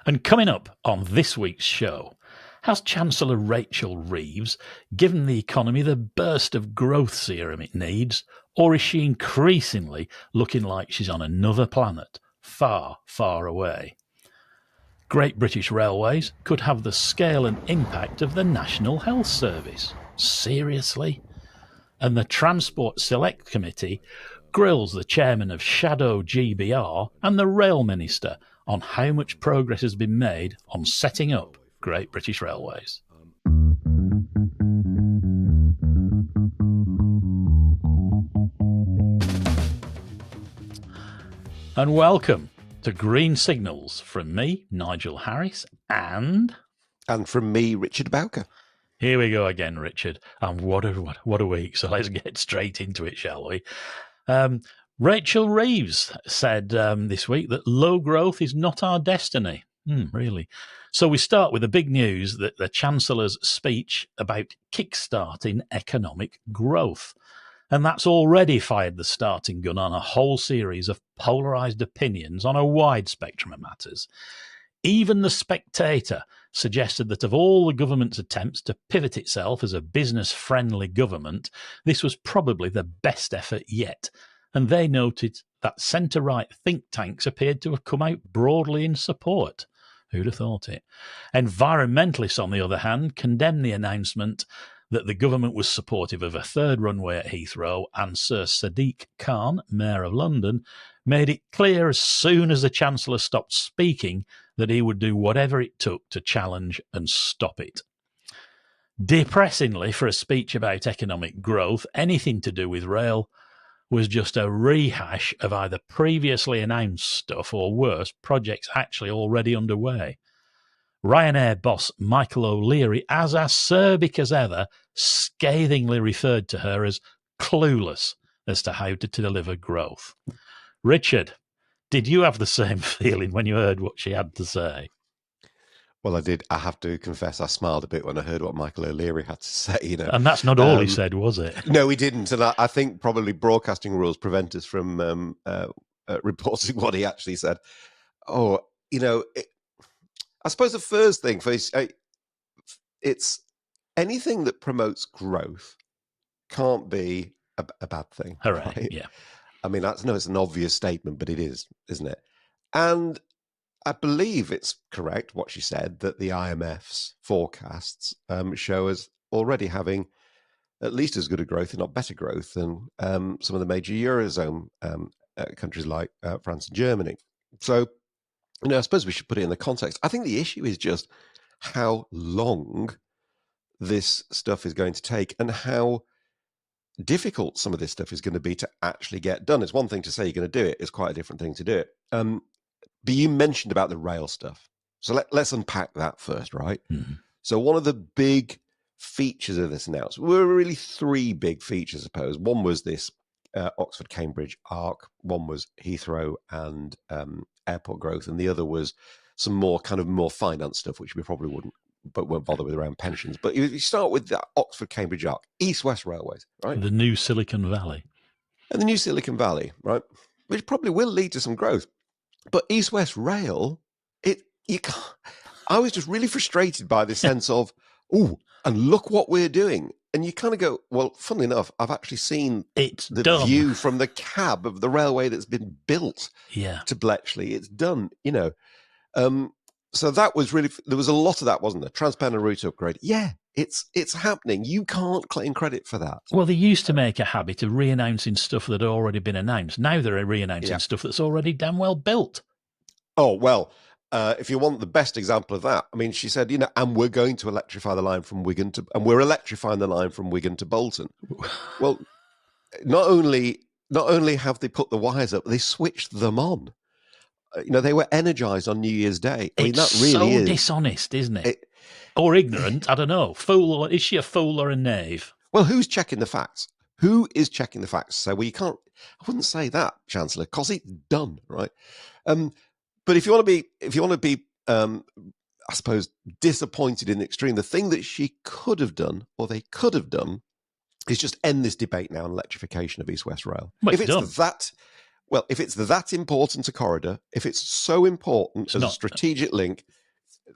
And coming up on this week's show, has Chancellor Rachel Reeves given the economy the burst of growth serum it needs, or is she increasingly looking like she's on another planet, far, far away? Great British Railways could have the scale and impact of the National Health Service. Seriously? And the Transport Select Committee grills the chairman of Shadow GBR and the Rail Minister on how much progress has been made on setting up Great British Railways. And welcome to Green Signals from me, Nigel Harris, and from me, Richard Bowker. Here we go again, Richard. And what a week. So let's get straight into it, shall we? Rachel Reeves said this week that low growth is not our destiny. Really? So we start with the big news that the Chancellor's speech about kickstarting economic growth. And that's already fired the starting gun on a whole series of polarised opinions on a wide spectrum of matters. Even The Spectator suggested that of all the government's attempts to pivot itself as a business-friendly government, this was probably the best effort yet. And they noted that centre-right think tanks appeared to have come out broadly in support. Who'd have thought it? Environmentalists, on the other hand, condemned the announcement that the government was supportive of a third runway at Heathrow, and Sir Sadiq Khan, Mayor of London, made it clear as soon as the Chancellor stopped speaking that he would do whatever it took to challenge and stop it. Depressingly, for a speech about economic growth, anything to do with rail was just a rehash of either previously announced stuff or, worse, projects actually already underway. Ryanair boss Michael O'Leary, as acerbic as ever, scathingly referred to her as clueless as to how to deliver growth. Richard, did you have the same feeling when you heard what she had to say? Well, I did. I have to confess, I smiled a bit when I heard what Michael O'Leary had to say. And that's not all he said, was it? No, he didn't. And I think probably broadcasting rules prevent us from reporting what he actually said. I suppose the first thing it's anything that promotes growth can't be a bad thing. Hooray! Right? Yeah. I mean, it's an obvious statement, but it is, isn't it? And I believe it's correct what she said, that the IMF's forecasts show us already having at least as good a growth, if not better growth, than some of the major Eurozone countries like France and Germany. So, I suppose we should put it in the context. I think the issue is just how long this stuff is going to take and how difficult some of this stuff is going to be to actually get done. It's one thing to say you're going to do it. It's quite a different thing to do it. But you mentioned about the rail stuff. So let's unpack that first, right? Mm-hmm. So one of the big features of this announcement were really three big features, I suppose. One was this Oxford-Cambridge arc. One was Heathrow and airport growth. And the other was some more finance stuff, which we probably won't bother with around pensions. But you start with the Oxford-Cambridge arc, East-West Railways, right? The new Silicon Valley. And the new Silicon Valley, right? Which probably will lead to some growth. But East-West Rail, you can't. I was just really frustrated by the sense of, and look what we're doing. And you kind of go, well, funnily enough, I've actually seen the view from the cab of the railway that's been built to Bletchley. It's done, So that was really, there was a lot of that, wasn't there? Transpennine route upgrade. Yeah, it's happening. You can't claim credit for that. Well, they used to make a habit of re-announcing stuff that had already been announced. Now they're re-announcing stuff that's already damn well built. Oh, well, if you want the best example of that, I mean, she said, and we're going to electrify the line from Wigan and we're electrifying the line from Wigan to Bolton. Well, not only have they put the wires up, they switched them on. They were energized on New Year's Day. I mean, that really is dishonest, isn't it? Or ignorant, I don't know. Is she a fool or a knave? Well, who's checking the facts? Who is checking the facts? So, well, I wouldn't say that, Chancellor, because it's done, right? But if you want to be, I suppose, disappointed in the extreme, the thing that she could have done, or they could have done, is just end this debate now on electrification of East-West Rail. Well, if it's done. that, Well, if it's that important a corridor, if it's so important as a strategic link,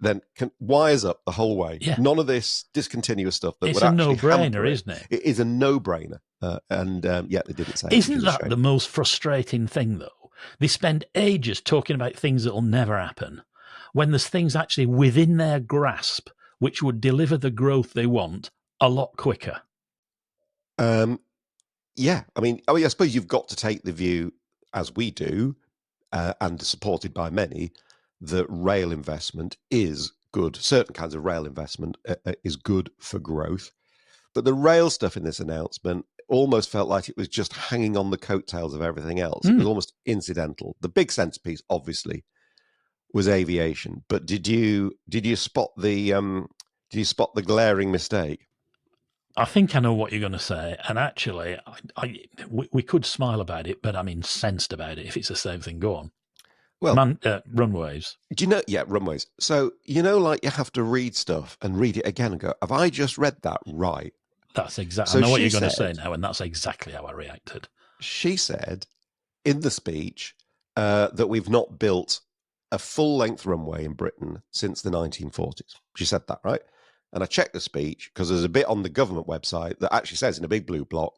then wires up the whole way. Yeah. None of this discontinuous stuff that it's would a actually no-brainer, isn't it? It is a no-brainer. Yet they didn't say it. Isn't that the most frustrating thing, though? They spend ages talking about things that will never happen, when there's things actually within their grasp which would deliver the growth they want a lot quicker. Yeah, I suppose you've got to take the view, as we do, and supported by many, that rail investment is good. Certain kinds of rail investment is good for growth. But the rail stuff in this announcement almost felt like it was just hanging on the coattails of everything else. It was almost incidental. The big centerpiece, obviously, was aviation. But did you spot the glaring mistake? I think I know what you're going to say, and actually, we could smile about it, but I'm incensed about it if it's the same thing. Go on. Well, runways. Do you know? Yeah, runways. So like you have to read stuff and read it again and go, "Have I just read that right?" That's exactly. So I know what you're going to say now, and that's exactly how I reacted. She said in the speech that we've not built a full-length runway in Britain since the 1940s. She said that, right? And I checked the speech because there's a bit on the government website that actually says in a big blue block,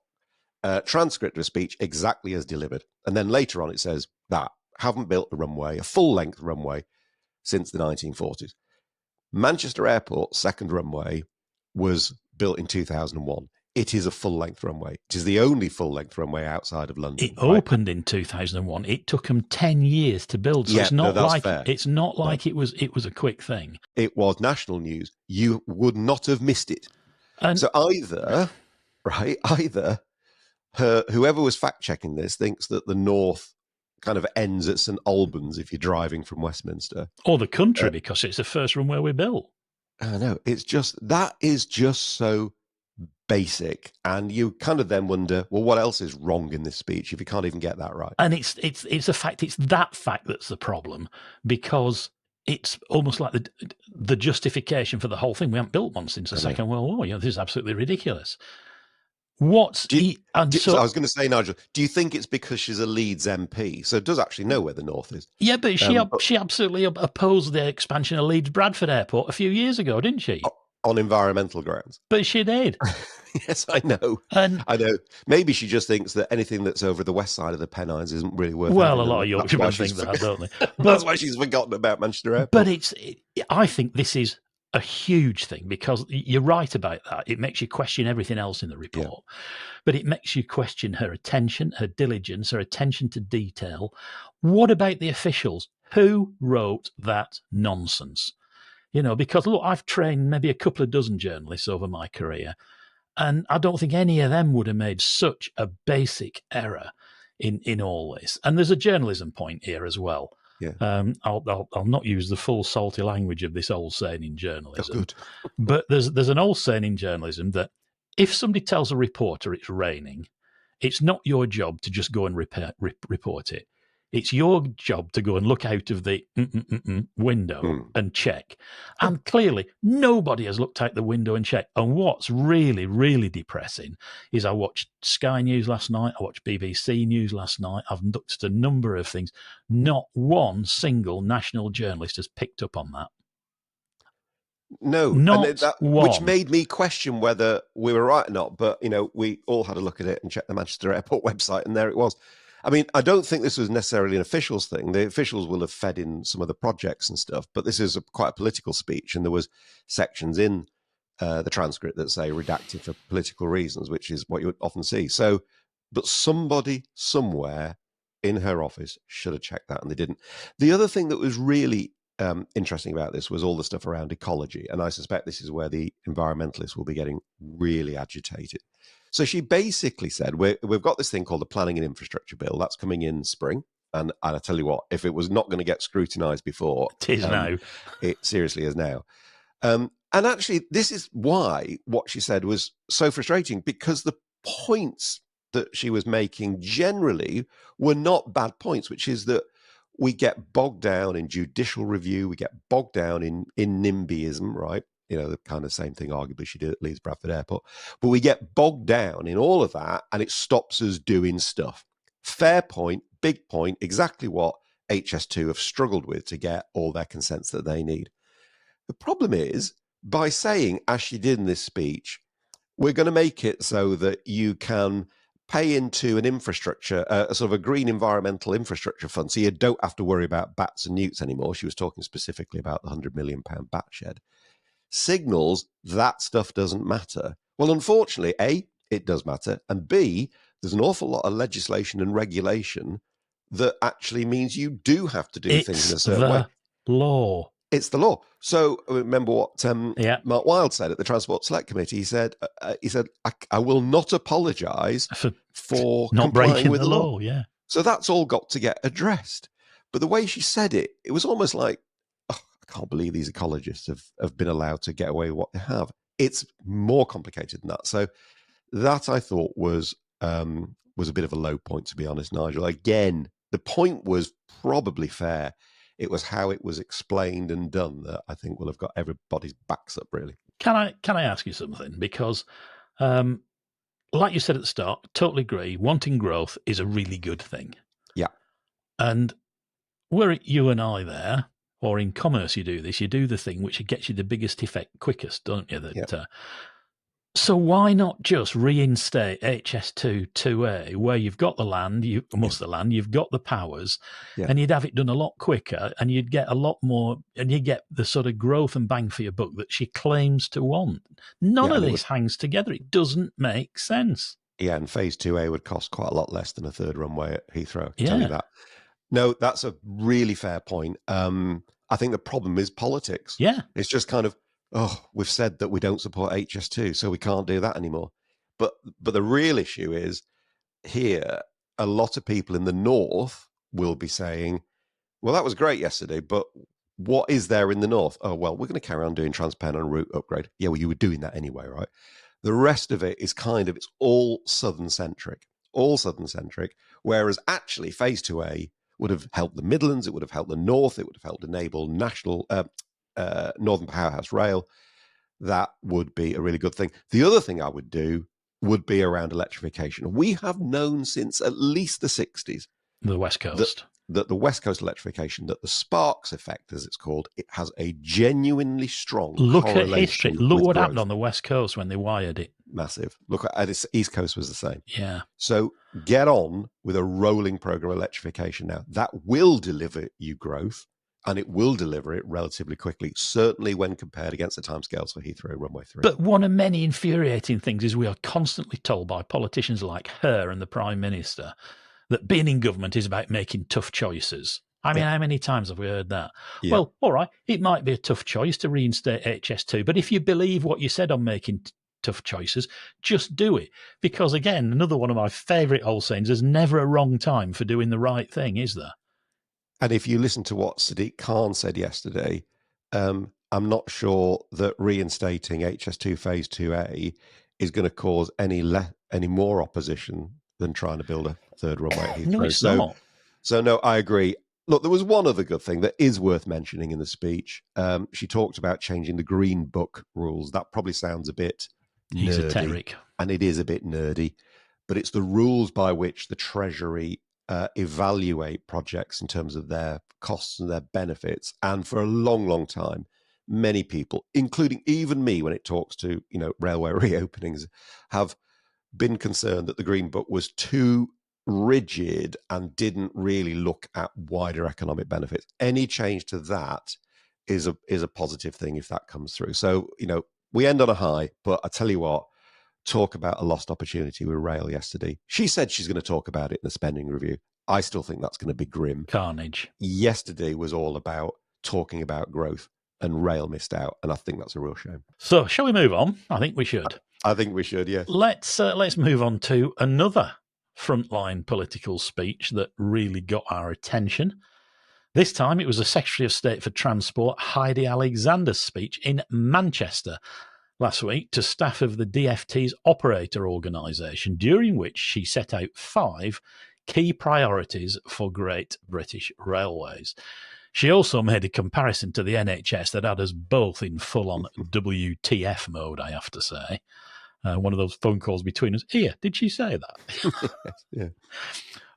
transcript of speech exactly as delivered. And then later on it says that haven't built a full-length runway since the 1940s. Manchester Airport's second runway was built in 2001. It is a full-length runway. It is the only full-length runway outside of London. It opened in 2001. It took them 10 years to build. So it's not like it was a quick thing. It was national news. You would not have missed it. And so either whoever was fact-checking this thinks that the North kind of ends at St Albans if you're driving from Westminster. Or the country, because it's the first runway we built. I know. That is just so basic, and you kind of then wonder, well, what else is wrong in this speech if you can't even get that right? And it's that fact that's the problem, because it's almost like the justification for the whole thing. We haven't built one since the Second World War. This is absolutely ridiculous. So I was going to say, Nigel, do you think it's because she's a Leeds MP, so does actually know where the North is? Yeah, but she absolutely opposed the expansion of Leeds Bradford Airport a few years ago, didn't she? On environmental grounds. But she did. Yes, I know. I know. Maybe she just thinks that anything that's over the west side of the Pennines isn't really worth. Well, a lot of Yorkshiremen think that, don't they? That's why she's forgotten about Manchester Airport. But I think this is a huge thing, because you're right about that. It makes you question everything else in the report, but it makes you question her attention, her diligence, her attention to detail. What about the officials? Who wrote that nonsense? Because look, I've trained maybe a couple of dozen journalists over my career, and I don't think any of them would have made such a basic error in all this. And there's a journalism point here as well. Yeah. I'll not use the full salty language of this old saying in journalism. Oh, good. But there's an old saying in journalism that if somebody tells a reporter it's raining, it's not your job to just go and report it. It's your job to go and look out of the window and check. And clearly, nobody has looked out the window and checked. And what's really, really depressing is I watched Sky News last night. I watched BBC News last night. I've looked at a number of things. Not one single national journalist has picked up on that. No, which made me question whether we were right or not. But, we all had a look at it and checked the Manchester Airport website, and there it was. I don't think this was necessarily an officials thing. The officials will have fed in some of the projects and stuff, but this is quite a political speech, and there was sections in the transcript that say redacted for political reasons, which is what you would often see. So, but somebody somewhere in her office should have checked that, and they didn't. The other thing that was really interesting about this was all the stuff around ecology, and I suspect this is where the environmentalists will be getting really agitated. So she basically said, we've got this thing called the Planning and Infrastructure Bill. That's coming in spring. And I tell you what, if it was not going to get scrutinised before... It is now. It seriously is now. And actually, this is why what she said was so frustrating, because the points that she was making generally were not bad points, which is that we get bogged down in judicial review, we get bogged down in NIMBYism, right? The kind of same thing arguably she did at Leeds Bradford Airport. But we get bogged down in all of that, and it stops us doing stuff. Fair point, big point, exactly what HS2 have struggled with to get all their consents that they need. The problem is, by saying, as she did in this speech, we're going to make it so that you can pay into an infrastructure, a sort of a green environmental infrastructure fund, so you don't have to worry about bats and newts anymore. She was talking specifically about the £100 million bat shed. Signals that stuff doesn't matter. Well, unfortunately, A, it does matter, and B, there's an awful lot of legislation and regulation that actually means you do have to do things in a certain way. Law. It's the law. So remember what Mark Wilde said at the Transport Select Committee. He said, I will not apologise for not breaking with the law. Yeah. So that's all got to get addressed. But the way she said it, it was almost like, I can't believe these ecologists have been allowed to get away with what they have. It's more complicated than that. So that I thought was a bit of a low point, to be honest, Nigel. Again, the point was probably fair. It was how it was explained and done that I think will have got everybody's backs up, really. Can I ask you something? Because, like you said at the start, totally agree. Wanting growth is a really good thing. Yeah. And were it you and I there, or in commerce you do this, you do the thing which gets you the biggest effect quickest, don't you? So why not just reinstate HS2 2A, where you've got the land, you've got the powers, and you'd have it done a lot quicker, and you'd get a lot more, and you get the sort of growth and bang for your buck that she claims to want. None of this hangs together. It doesn't make sense. Yeah, and Phase 2A would cost quite a lot less than a third runway at Heathrow. I can tell you that. No, that's a really fair point. I think the problem is politics. Yeah. It's just kind of, we've said that we don't support HS2, so we can't do that anymore. But the real issue is here, a lot of people in the north will be saying, well, that was great yesterday, but what is there in the north? Oh, well, we're going to carry on doing Transpennine route upgrade. Yeah, well, you were doing that anyway, right? The rest of it is it's all southern-centric, whereas actually Phase 2A would have helped the Midlands, it would have helped the north, it would have helped enable national Northern Powerhouse Rail. That would be a really good thing. The other thing I would do would be around electrification. We have known since at least the 60s. The West Coast. That the West Coast electrification, that the Sparks effect, as it's called, it has a genuinely strong correlation. Look at history. Look what happened on the West Coast when they wired it. Massive. Look at its East Coast was the same. Yeah. So get on with a rolling program of electrification now. That will deliver you growth, and it will deliver it relatively quickly, certainly when compared against the timescales for Heathrow Runway 3. But one of many infuriating things is we are constantly told by politicians like her and the Prime Minister that being in government is about making tough choices. I mean, how many times have we heard that? Yeah. Well, all right, it might be a tough choice to reinstate HS2, but if you believe what you said on making tough choices, just do it. Because, again, another one of my favourite old sayings, there's never a wrong time for doing the right thing, is there? And if you listen to what Sadiq Khan said yesterday, I'm not sure that reinstating HS2 Phase 2A is going to cause any more opposition than trying to build a third runway at Heathrow. No, it's not. So, no, I agree. Look, there was one other good thing that is worth mentioning in the speech. She talked about changing the Green Book rules. That probably sounds a bit esoteric. And it is a bit nerdy. But it's the rules by which the Treasury evaluate projects in terms of their costs and their benefits. And for a long, long time, many people, including even me, when it talks to railway reopenings, have been concerned that the Green Book was too rigid and didn't really look at wider economic benefits. Any change to that is a positive thing if that comes through. So, we end on a high, but I tell you what, talk about a lost opportunity with rail yesterday. She said she's going to talk about it in the spending review. I still think that's going to be grim. Carnage. Yesterday was all about talking about growth, and rail missed out, and I think that's a real shame. So, shall we move on? I think we should. I think we should, yeah. Let's move on to another frontline political speech that really got our attention. This time it was the Secretary of State for Transport, Heidi Alexander's speech in Manchester last week to staff of the DfT's operator organisation, during which she set out 5 key priorities for Great British Railways. She also made a comparison to the NHS that had us both in full-on WTF mode, I have to say. one of those phone calls between us. Here, did she say that? Yeah.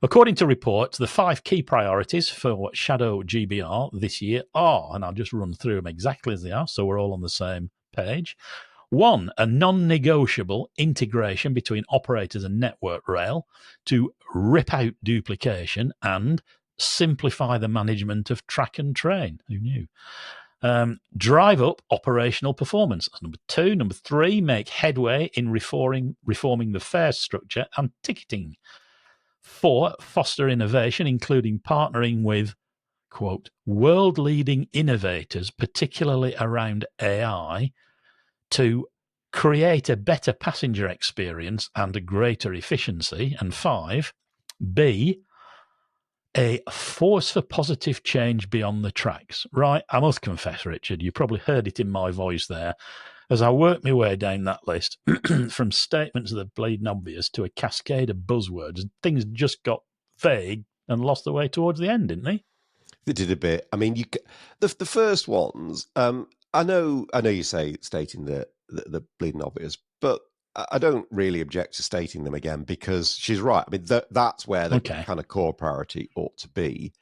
According to reports, the 5 key priorities for Shadow GBR this year are, and I'll just run through them exactly as they are so we're all on the same page. 1, a non-negotiable integration between operators and Network Rail to rip out duplication and simplify the management of track and train. Who knew? Drive up operational performance. That's number 2. Number 3, make headway in reforming the fare structure and ticketing. 4, foster innovation, including partnering with, quote, world-leading innovators, particularly around AI, to create a better passenger experience and a greater efficiency. And 5, B, a force for positive change beyond the tracks. Right, I must confess, Richard, you probably heard it in my voice there, as I worked my way down that list, from statements that are bleeding obvious to a cascade of buzzwords, things just got vague and lost their way towards the end, didn't they? They did a bit. I mean, the first ones. I know you say stating the bleeding obvious, but I don't really object to stating them again because she's right. I mean, that's where the kind of core priority ought to be.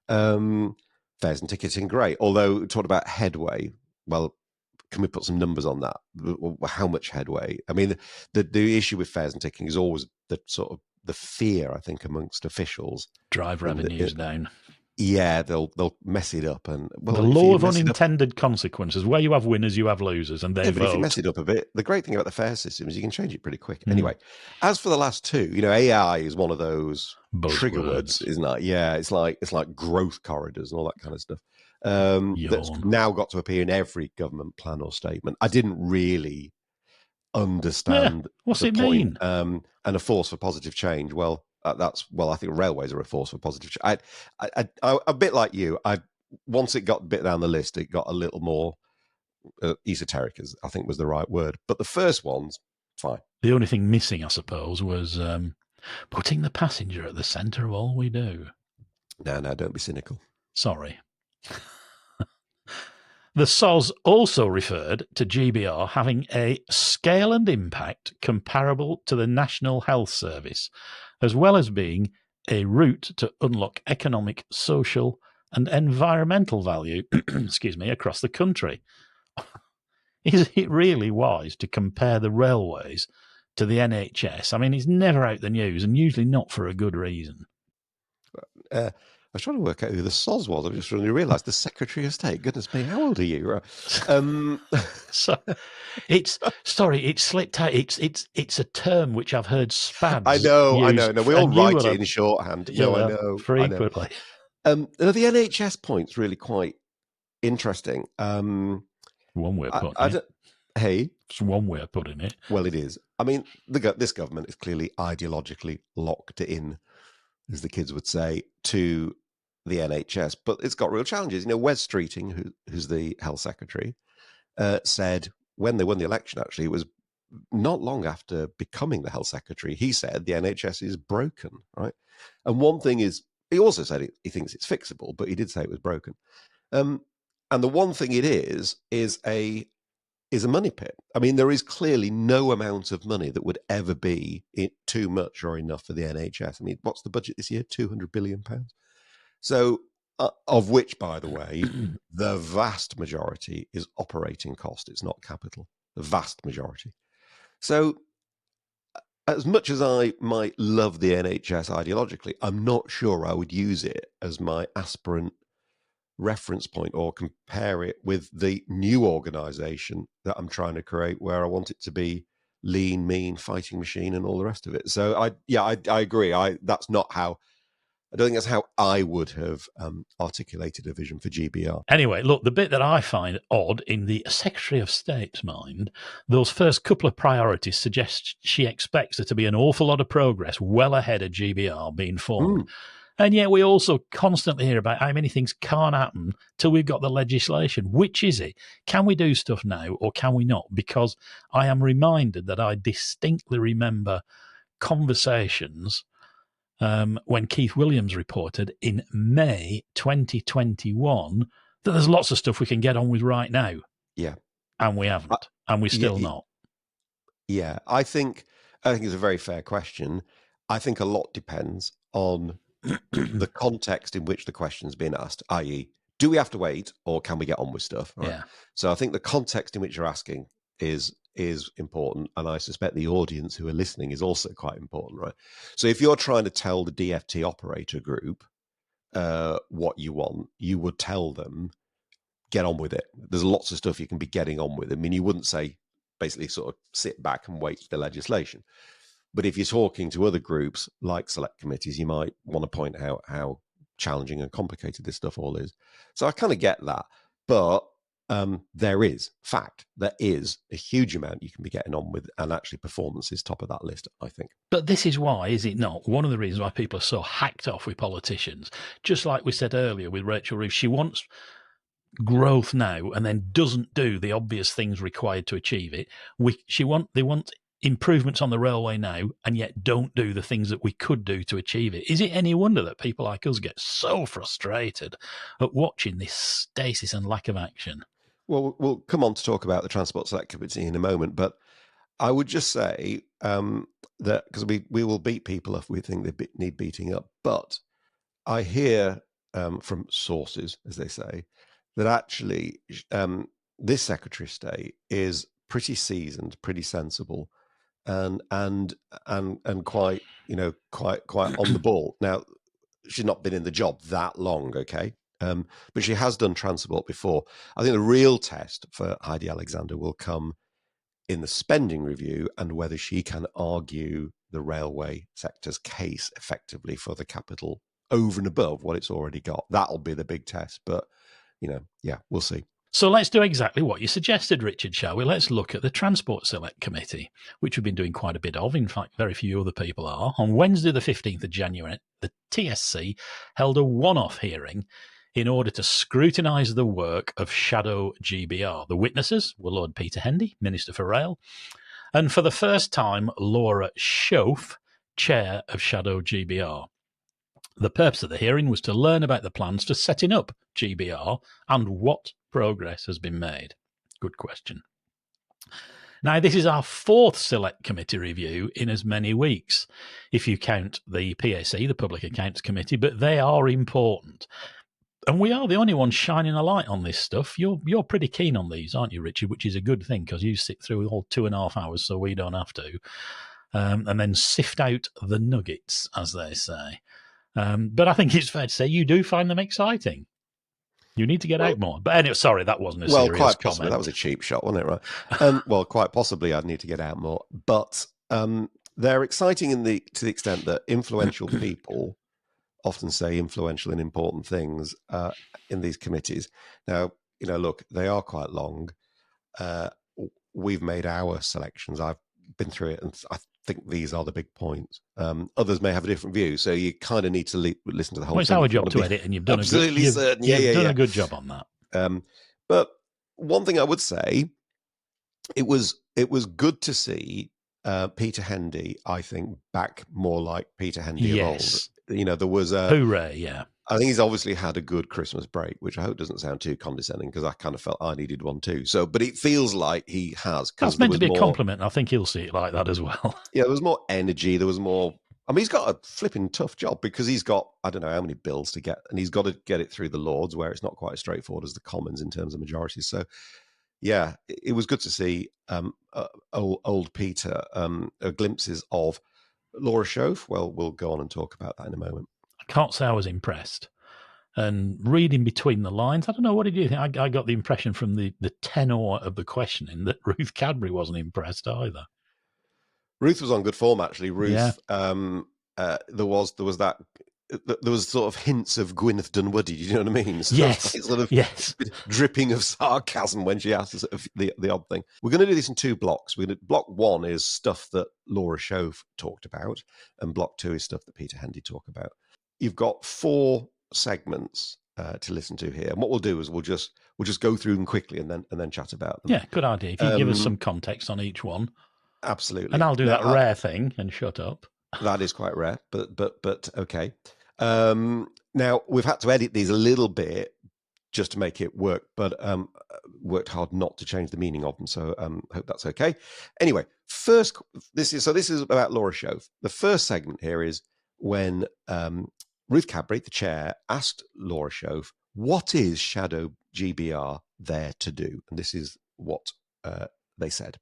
Fares and ticketing, great. Although talking about headway, well, can we put some numbers on that? How much headway? I mean, the issue with fares and ticketing is always the sort of the fear, I think, amongst officials. Drive revenues down. Yeah, they'll mess it up, and the law of unintended consequences. Where you have winners, you have losers, and they vote. If you mess it up a bit, the great thing about the fare system is you can change it pretty quick. Anyway, as for the last 2, AI is one of those trigger words, isn't it? Yeah, it's like growth corridors and all that kind of stuff. That's now got to appear in every government plan or statement. I didn't really understand what's the it point. mean? And a force for positive change. Well, I think railways are a force for positive change. I a bit like you. Once it got a bit down the list, it got a little more esoteric, as I think was the right word. But the first one's fine. The only thing missing, I suppose, was putting the passenger at the centre of all we do. No, don't be cynical. Sorry. The SOS also referred to GBR having a scale and impact comparable to the National Health Service, as well as being a route to unlock economic, social, and environmental value across the country. Is it really wise to compare the railways to the NHS? I mean, it's never out the news, and usually not for a good reason. I was trying to work out who the SOS was. I just suddenly realised the Secretary of State. Goodness me, how old are you? So it's slipped out. It's a term which I've heard spads. I know. No, we all write it in shorthand. I know frequently. The NHS point's really quite interesting. One way of putting it. Hey, it's one way of putting it. Well, it is. I mean, this government is clearly ideologically locked in, as the kids would say, to the NHS, but it's got real challenges. Wes Streeting, who's the health secretary, said when they won the election, actually, it was not long after becoming the health secretary, he said the NHS is broken, right? And one thing is, he also said he thinks it's fixable, but he did say it was broken. And the one thing it is a money pit. I mean, there is clearly no amount of money that would ever be too much or enough for the NHS. I mean, what's the budget this year? £200 billion. So, of which, by the way, the vast majority is operating cost. It's not capital. The vast majority. So, as much as I might love the NHS ideologically, I'm not sure I would use it as my aspirant reference point or compare it with the new organisation that I'm trying to create, where I want it to be lean, mean, fighting machine, and all the rest of it. So I agree. I don't think that's how I would have articulated a vision for GBR. Anyway, look, the bit that I find odd in the Secretary of State's mind, those first couple of priorities suggest she expects there to be an awful lot of progress well ahead of GBR being formed. And yet we also constantly hear about how many things can't happen till we've got the legislation. Which is it? Can we do stuff now or can we not? Because I am reminded that I distinctly remember conversations when Keith Williams reported in May 2021 that there's lots of stuff we can get on with right now. Yeah. And we haven't. And we're still not. Yeah, I think it's a very fair question. I think a lot depends on the context in which the question's been asked, i.e., do we have to wait or can we get on with stuff? Right. Yeah. So I think the context in which you're asking is important, and I suspect the audience who are listening is also quite important, right? So if you're trying to tell the DFT operator group what you want, you would tell them, get on with it. There's lots of stuff you can be getting on with. I mean, you wouldn't say basically sort of sit back and wait for the legislation. But if you're talking to other groups like select committees, you might want to point out how challenging and complicated this stuff all is. So I kind of get that. But there is a huge amount you can be getting on with, and actually performance is top of that list, I think. But this is why, is it not, one of the reasons why people are so hacked off with politicians? Just like we said earlier with Rachel Reeves, she wants growth now and then doesn't do the obvious things required to achieve it. They want improvements on the railway now and yet don't do the things that we could do to achieve it. Is it any wonder that people like us get so frustrated at watching this stasis and lack of action? Well, we'll come on to talk about the Transport Select Committee in a moment, but I would just say that because we will beat people if we think they need beating up, but I hear from sources, as they say, that actually this Secretary of State is pretty seasoned, pretty sensible, and quite quite on the ball. Now, she's not been in the job that long, okay, but she has done transport before. I think the real test for Heidi Alexander will come in the spending review and whether she can argue the railway sector's case effectively for the capital over and above what it's already got. That'll be the big test. But, yeah, we'll see. So let's do exactly what you suggested, Richard, shall we? Let's look at the Transport Select Committee, which we've been doing quite a bit of. In fact, very few other people are. On Wednesday, the 15th of January, the TSC held a one-off hearing in order to scrutinise the work of Shadow GBR. The witnesses were Lord Peter Hendy, Minister for Rail, and for the first time, Laura Schoaf, Chair of Shadow GBR. The purpose of the hearing was to learn about the plans for setting up GBR and what progress has been made. Good question. Now, this is our fourth Select Committee review in as many weeks, if you count the PAC, the Public Accounts Committee, but they are important. And we are the only ones shining a light on this stuff. You're pretty keen on these, aren't you, Richard? Which is a good thing because you sit through all 2.5 hours so we don't have to. And then sift out the nuggets, as they say. But I think it's fair to say you do find them exciting. You need to get out more. But anyway, sorry, that wasn't a serious quite possibly. comment. That was a cheap shot, wasn't it, right? Well, quite possibly I'd need to get out more. But they're exciting to the extent that influential people often say influential and important things in these committees. Now, look, they are quite long. We've made our selections. I've been through it, and I think these are the big points. Others may have a different view, so you kind of need to listen to the whole thing. It's our job to edit, and you've done absolutely certain. You've done a good job on that. But one thing I would say, it was good to see Peter Hendy, I think, back more like Peter Hendy of old. There was a hooray, yeah. I think he's obviously had a good Christmas break, which I hope doesn't sound too condescending because I kind of felt I needed one too. So, but it feels like he has. That's meant to be a compliment. I think he'll see it like that as well. Yeah, there was more energy. There was more. I mean, he's got a flipping tough job because he's got, I don't know how many bills to get, and he's got to get it through the Lords where it's not quite as straightforward as the Commons in terms of majorities. So, yeah, it was good to see old Peter glimpses of Laura Schoaf. Well, we'll go on and talk about that in a moment. I can't say I was impressed. And reading between the lines, I don't know, what did you think? I got the impression from the tenor of the questioning that Ruth Cadbury wasn't impressed either. Ruth was on good form, actually. Ruth, there was that. There was sort of hints of Gwyneth Dunwoody. Do you know what I mean? Yes. Dripping of sarcasm when she asked the odd thing. We're going to do this in two blocks. Block one is stuff that Laura Schoaf talked about, and block two is stuff that Peter Hendy talked about. You've got 4 segments to listen to here, and what we'll do is we'll just go through them quickly and then chat about them. Yeah, good idea. If you give us some context on each one, absolutely, and I'll do that rare thing and shut up. That is quite rare, but okay. Now we've had to edit these a little bit just to make it work, but worked hard not to change the meaning of them. So hope that's okay. Anyway, this is about Laura Shove. The first segment here is when Ruth Cadbury, the chair, asked Laura Shove, what is Shadow GBR there to do? And this is what they said.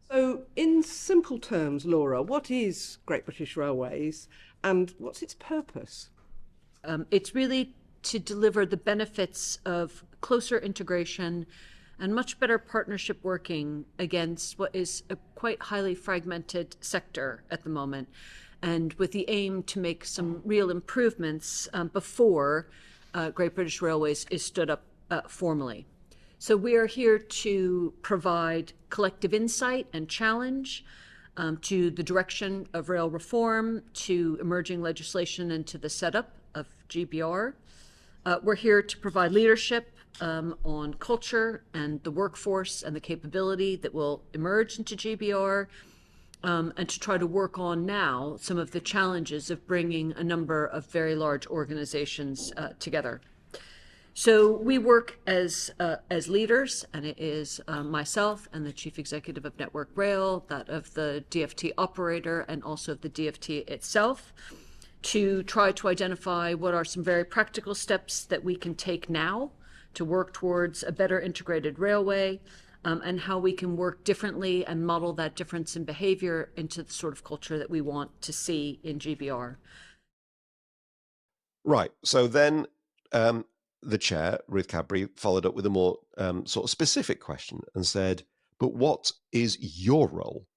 So, in simple terms, Laura, what is Great British Railways and what's its purpose? It's really to deliver the benefits of closer integration and much better partnership working against what is a quite highly fragmented sector at the moment, and with the aim to make some real improvements before Great British Railways is stood up formally. So we are here to provide collective insight and challenge to the direction of rail reform, to emerging legislation, and to the setup of GBR. We're here to provide leadership on culture and the workforce and the capability that will emerge into GBR, and to try to work on now some of the challenges of bringing a number of very large organizations together. So we work as leaders, and it is myself and the Chief Executive of Network Rail, that of the DFT operator, and also the DFT itself, to try to identify what are some very practical steps that we can take now to work towards a better integrated railway, and how we can work differently and model that difference in behavior into the sort of culture that we want to see in GBR. Right. So then the chair, Ruth Cadbury, followed up with a more sort of specific question and said, but what is your role,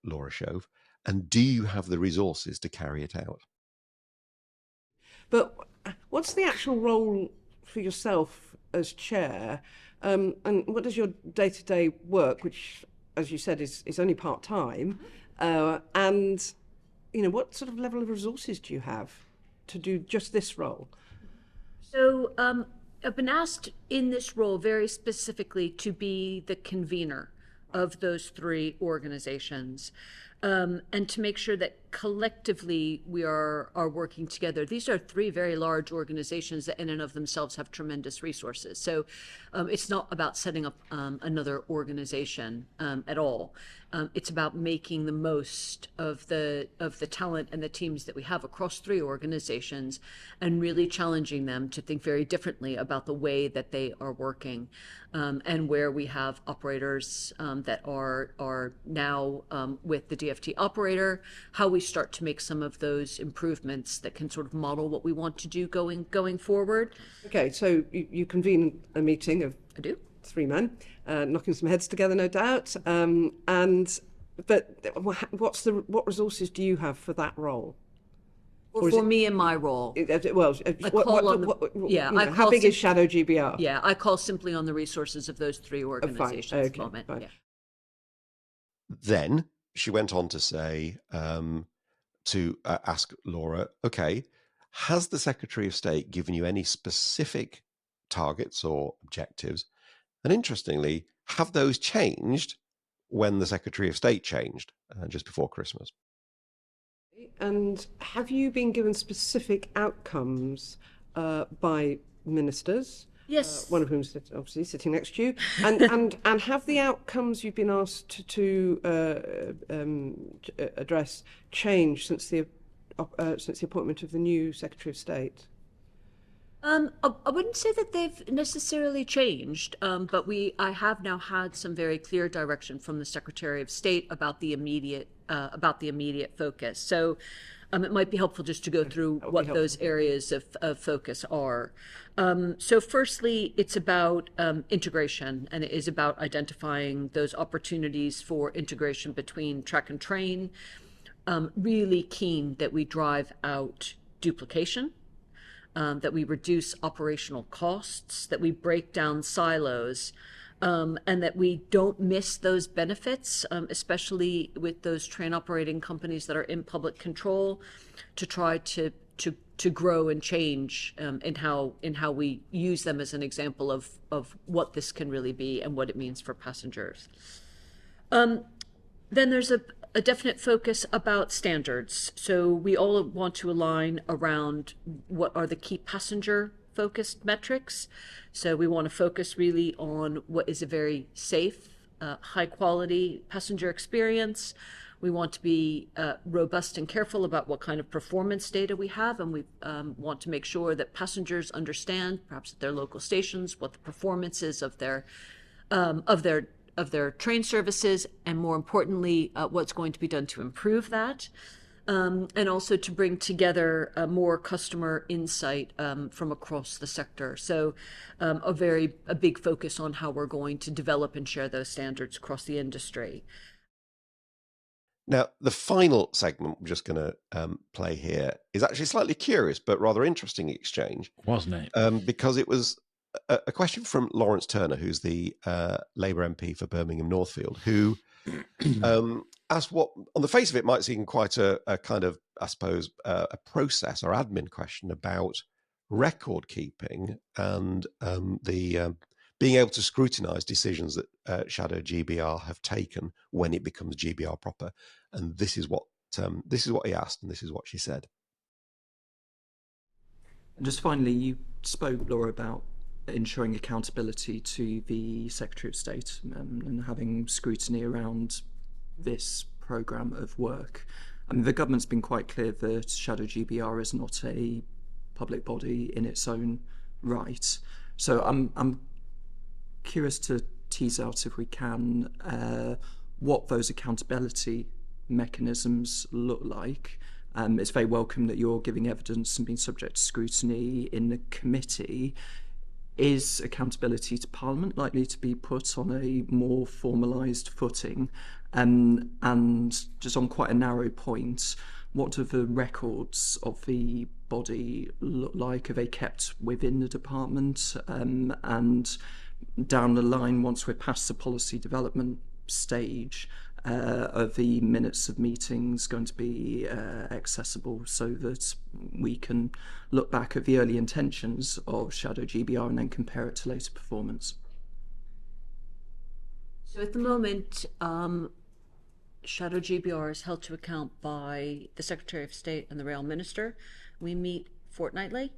Laura Shove, and do you have the resources to carry it out? But what's the actual role for yourself as chair, and what does your day-to-day work, which, as you said, is only part-time, and what sort of level of resources do you have to do just this role? So I've been asked in this role very specifically to be the convener of those three organizations, and to make sure that collectively we are working together. These are three very large organizations that in and of themselves have tremendous resources. So it's not about setting up another organization at all. It's about making the most of the talent and the teams that we have across three organizations, and really challenging them to think very differently about the way that they are working, and where we have operators that are now with the DFT operator, how we start to make some of those improvements that can sort of model what we want to do going forward. Okay, so you convene a meeting of I do. three men, knocking some heads together, no doubt. But what resources do you have for that role? Or for me in my role. How big is Shadow GBR? Yeah, I call simply on the resources of those three organizations at the moment. Fine. Yeah. Then she went on to say, to ask Laura, okay, has the Secretary of State given you any specific targets or objectives? And interestingly, have those changed when the Secretary of State changed just before Christmas? And have you been given specific outcomes by ministers? Yes. One of whom is obviously sitting next to you. And have the outcomes you've been asked to address changed since the appointment of the new Secretary of State? I wouldn't say that they've necessarily changed, but I have now had some very clear direction from the Secretary of State about the immediate focus. So it might be helpful just to go through what those areas of focus are. So firstly, it's about integration, and it is about identifying those opportunities for integration between track and train. Really keen that we drive out duplication, that we reduce operational costs, that we break down silos, and that we don't miss those benefits, especially with those train operating companies that are in public control, to try to grow and change in how we use them as an example of what this can really be and what it means for passengers. Then there's a definite focus about standards. So we all want to align around what are the key passenger focused metrics. So we want to focus really on what is a very safe, high quality passenger experience. We want to be robust and careful about what kind of performance data we have, and we want to make sure that passengers understand, perhaps at their local stations, what the performance is of their train services, and more importantly, what's going to be done to improve that. And also to bring together more customer insight from across the sector. So a big focus on how we're going to develop and share those standards across the industry. Now, the final segment we're just going to play here is actually slightly curious but rather interesting exchange. Wasn't it? Because it was a question from Lawrence Turner, who's the Labour MP for Birmingham Northfield, who asked what, on the face of it, might seem quite a kind of, I suppose, a process or admin question about record keeping and the being able to scrutinise decisions that Shadow GBR have taken when it becomes GBR proper. And this is what he asked, and this is what she said. And just finally, you spoke, Laura, about ensuring accountability to the Secretary of State and having scrutiny around this programme of work. I mean, the government's been quite clear that Shadow GBR is not a public body in its own right. So I'm curious to tease out, if we can, what those accountability mechanisms look like. It's very welcome that you're giving evidence and being subject to scrutiny in the committee. Is accountability to Parliament likely to be put on a more formalised footing? And just on quite a narrow point, what do the records of the body look like? Are they kept within the department? And down the line, once we're past the policy development stage, are the minutes of meetings going to be accessible so that we can look back at the early intentions of Shadow GBR and then compare it to later performance? So at the moment, Shadow GBR is held to account by the Secretary of State and the Rail Minister. We meet fortnightly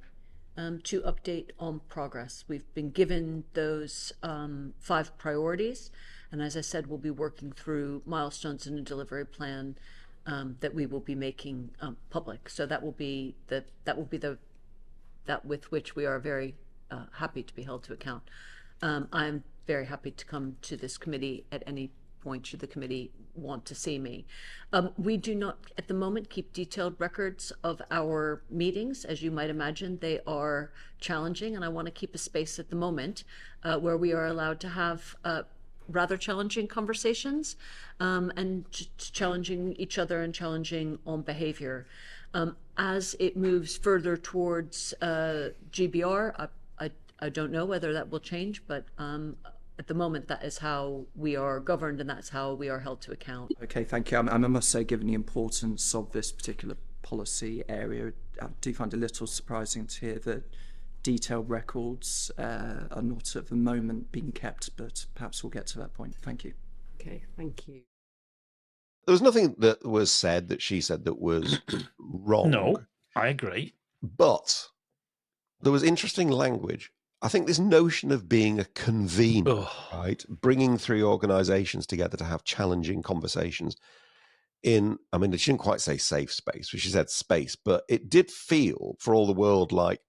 to update on progress. We've been given those 5 priorities. And as I said, we'll be working through milestones in a delivery plan that we will be making public. So that will be that with which we are very happy to be held to account. I'm very happy to come to this committee at any point should the committee want to see me. We do not at the moment keep detailed records of our meetings. As you might imagine, they are challenging, and I want to keep a space at the moment where we are allowed to have rather challenging conversations and challenging each other and challenging on behavior. As it moves further towards GBR, I don't know whether that will change, but at the moment that is how we are governed and that's how we are held to account. Okay, thank you. I must say, given the importance of this particular policy area, I do find it a little surprising to hear that detailed records are not at the moment being kept, but perhaps we'll get to that point. Thank you. Okay, thank you. There was nothing that was said that she said that was wrong. No, I agree. But there was interesting language. I think this notion of being a convener, right, bringing 3 organisations together to have challenging conversations in, I mean, she didn't quite say safe space, but she said space, but it did feel for all the world like,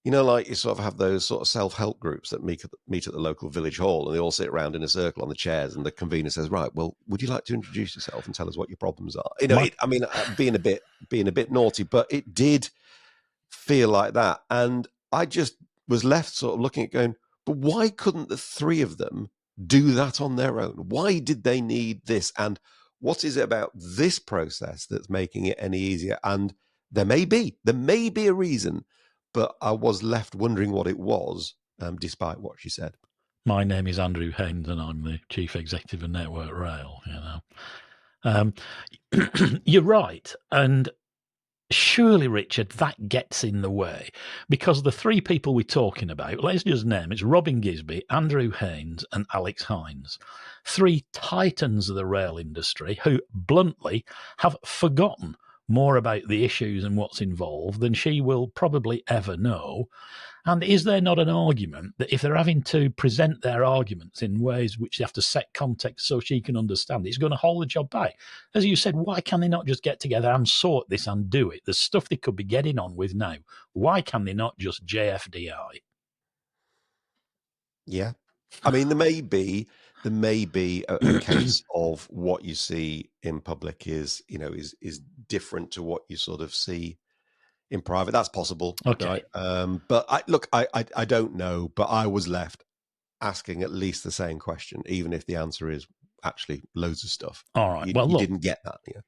you know, like you sort of have those sort of self-help groups that meet at the local village hall and they all sit around in a circle on the chairs and the convener says, right, well, would you like to introduce yourself and tell us what your problems are? You know, being a bit naughty, but it did feel like that. And I just was left sort of looking at going, but why couldn't the 3 of them do that on their own? Why did they need this? And what is it about this process that's making it any easier? And there may be a reason, but I was left wondering what it was, despite what she said. My name is Andrew Haynes and I'm the Chief Executive of Network Rail, you know. You're right. And surely, Richard, that gets in the way because the 3 people we're talking about, let's just name, it's Robin Gisby, Andrew Haynes and Alex Hines, 3 titans of the rail industry who bluntly have forgotten more about the issues and what's involved than she will probably ever know. And is there not an argument that if they're having to present their arguments in ways which they have to set context so she can understand, it's going to hold the job back? As you said, why can they not just get together and sort this and do it? There's stuff they could be getting on with now. Why can they not just JFDI? Yeah. I mean, there may be a case of what you see in public is different to what you sort of see in private. That's possible. Okay. Right? But I don't know, but I was left asking at least the same question, even if the answer is actually loads of stuff. All right. You didn't get that. Yeah.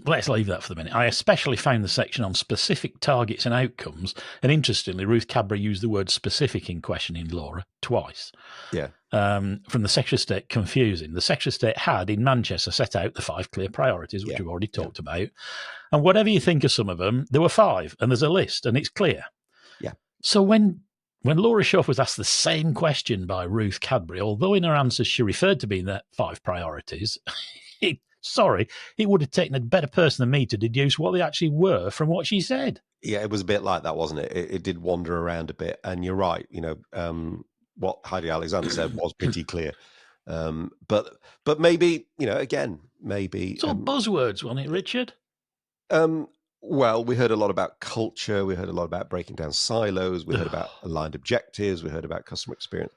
Let's leave that for the minute. I especially found the section on specific targets and outcomes, and interestingly, Ruth Cadbury used the word specific in questioning Laura twice. Yeah. From the Secretary of State, confusing. The Secretary of State had, in Manchester, set out the 5 clear priorities, which we've already talked about. And whatever you think of some of them, there were 5, and there's a list, and it's clear. Yeah. So when Laura Schauf was asked the same question by Ruth Cadbury, although in her answers she referred to being the 5 priorities, it would have taken a better person than me to deduce what they actually were from what she said. Yeah, it was a bit like that, wasn't it? It did wander around a bit. And you're right, what Heidi Alexander said was pretty clear. But maybe, again, maybe... It's all buzzwords, wasn't it, Richard? Well, we heard a lot about culture. We heard a lot about breaking down silos. We heard about aligned objectives. We heard about customer experience.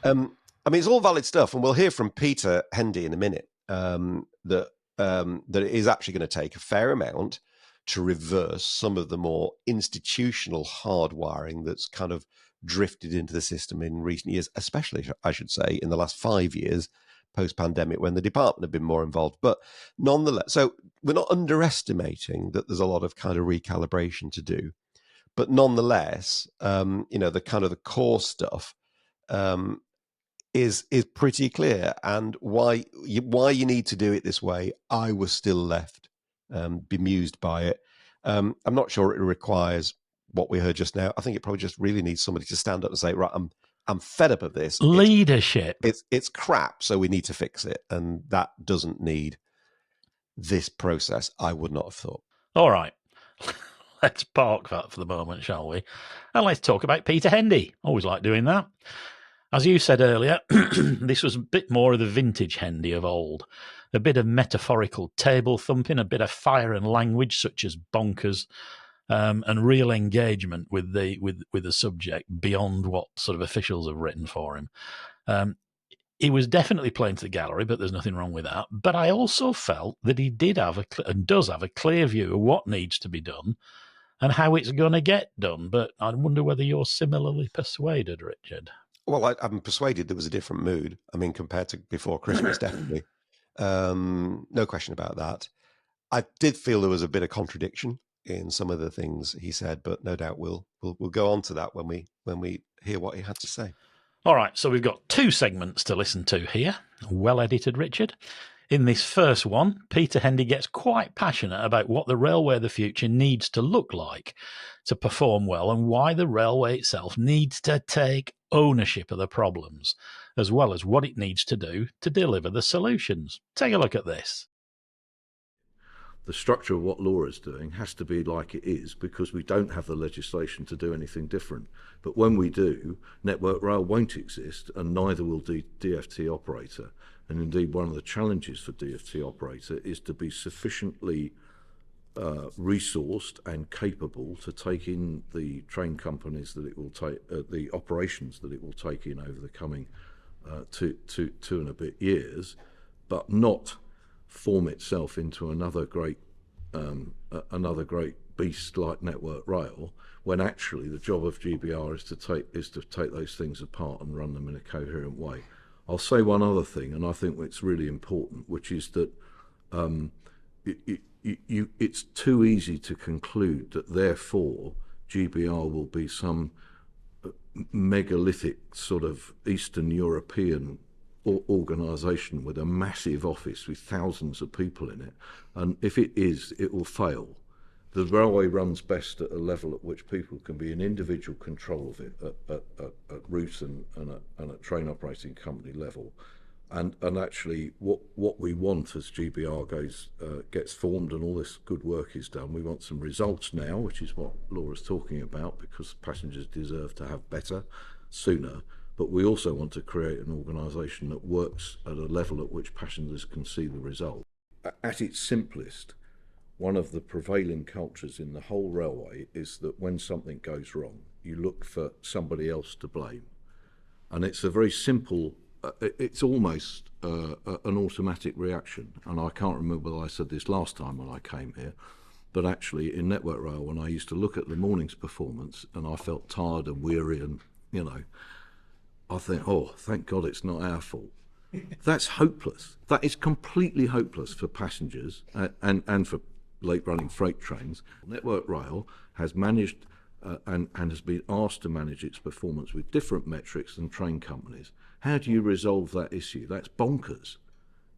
I mean, it's all valid stuff. And we'll hear from Peter Hendy in a minute. That it is actually going to take a fair amount to reverse some of the more institutional hardwiring that's kind of drifted into the system in recent years, especially, I should say, in the last 5 years post-pandemic when the department have been more involved. But nonetheless, so we're not underestimating that there's a lot of kind of recalibration to do. But nonetheless, the kind of the core stuff is pretty clear, and why you need to do it this way. I was still left bemused by it. I'm not sure it requires what we heard just now. I think it probably just really needs somebody to stand up and say, right, I'm fed up of this. Leadership. It's crap, so we need to fix it, and that doesn't need this process. I would not have thought. All right. Let's park that for the moment, shall we? And let's talk about Peter Hendy. Always like doing that. As you said earlier, this was a bit more of the vintage Hendy of old. A bit of metaphorical table thumping, a bit of fire and language such as bonkers, and real engagement with the subject beyond what sort of officials have written for him. He was definitely playing to the gallery, but there's nothing wrong with that. But I also felt that he did have and does have a clear view of what needs to be done and how it's going to get done. But I wonder whether you're similarly persuaded, Richard. Well, I'm persuaded there was a different mood. I mean, compared to before Christmas, definitely. No question about that. I did feel there was a bit of contradiction in some of the things he said, but no doubt we'll go on to that when we hear what he had to say. All right, so we've got 2 segments to listen to here. Well edited, Richard. In this first one, Peter Hendy gets quite passionate about what the railway of the future needs to look like to perform well, and why the railway itself needs to take ownership of the problems, as well as what it needs to do to deliver the solutions. Take a look at this. The structure of what Laura's doing has to be like it is, because we don't have the legislation to do anything different. But when we do, Network Rail won't exist, and neither will DFT Operator. And indeed, one of the challenges for DFT Operator is to be sufficiently resourced and capable to take in the train companies that it will take, the operations that it will take in over the coming 2 and a bit years, but not form itself into another great beast like Network Rail, when actually the job of GBR is to take those things apart and run them in a coherent way. I'll say one other thing, and I think it's really important, which is that it's too easy to conclude that therefore GBR will be some megalithic sort of Eastern European organisation with a massive office with thousands of people in it, and if it is, it will fail. The railway runs best at a level at which people can be in individual control of it at route and at train operating company level, And actually, what we want as GBR gets formed and all this good work is done, we want some results now, which is what Laura's talking about, because passengers deserve to have better sooner. But we also want to create an organisation that works at a level at which passengers can see the result. At its simplest, one of the prevailing cultures in the whole railway is that when something goes wrong, you look for somebody else to blame. And it's a very simple, it's almost an automatic reaction. And I can't remember whether I said this last time when I came here, but actually in Network Rail, when I used to look at the morning's performance and I felt tired and weary and, you know, I think, oh, thank God it's not our fault. That's hopeless. That is completely hopeless for passengers and for late-running freight trains. Network Rail has managed and has been asked to manage its performance with different metrics than train companies. How do you resolve that issue? That's bonkers.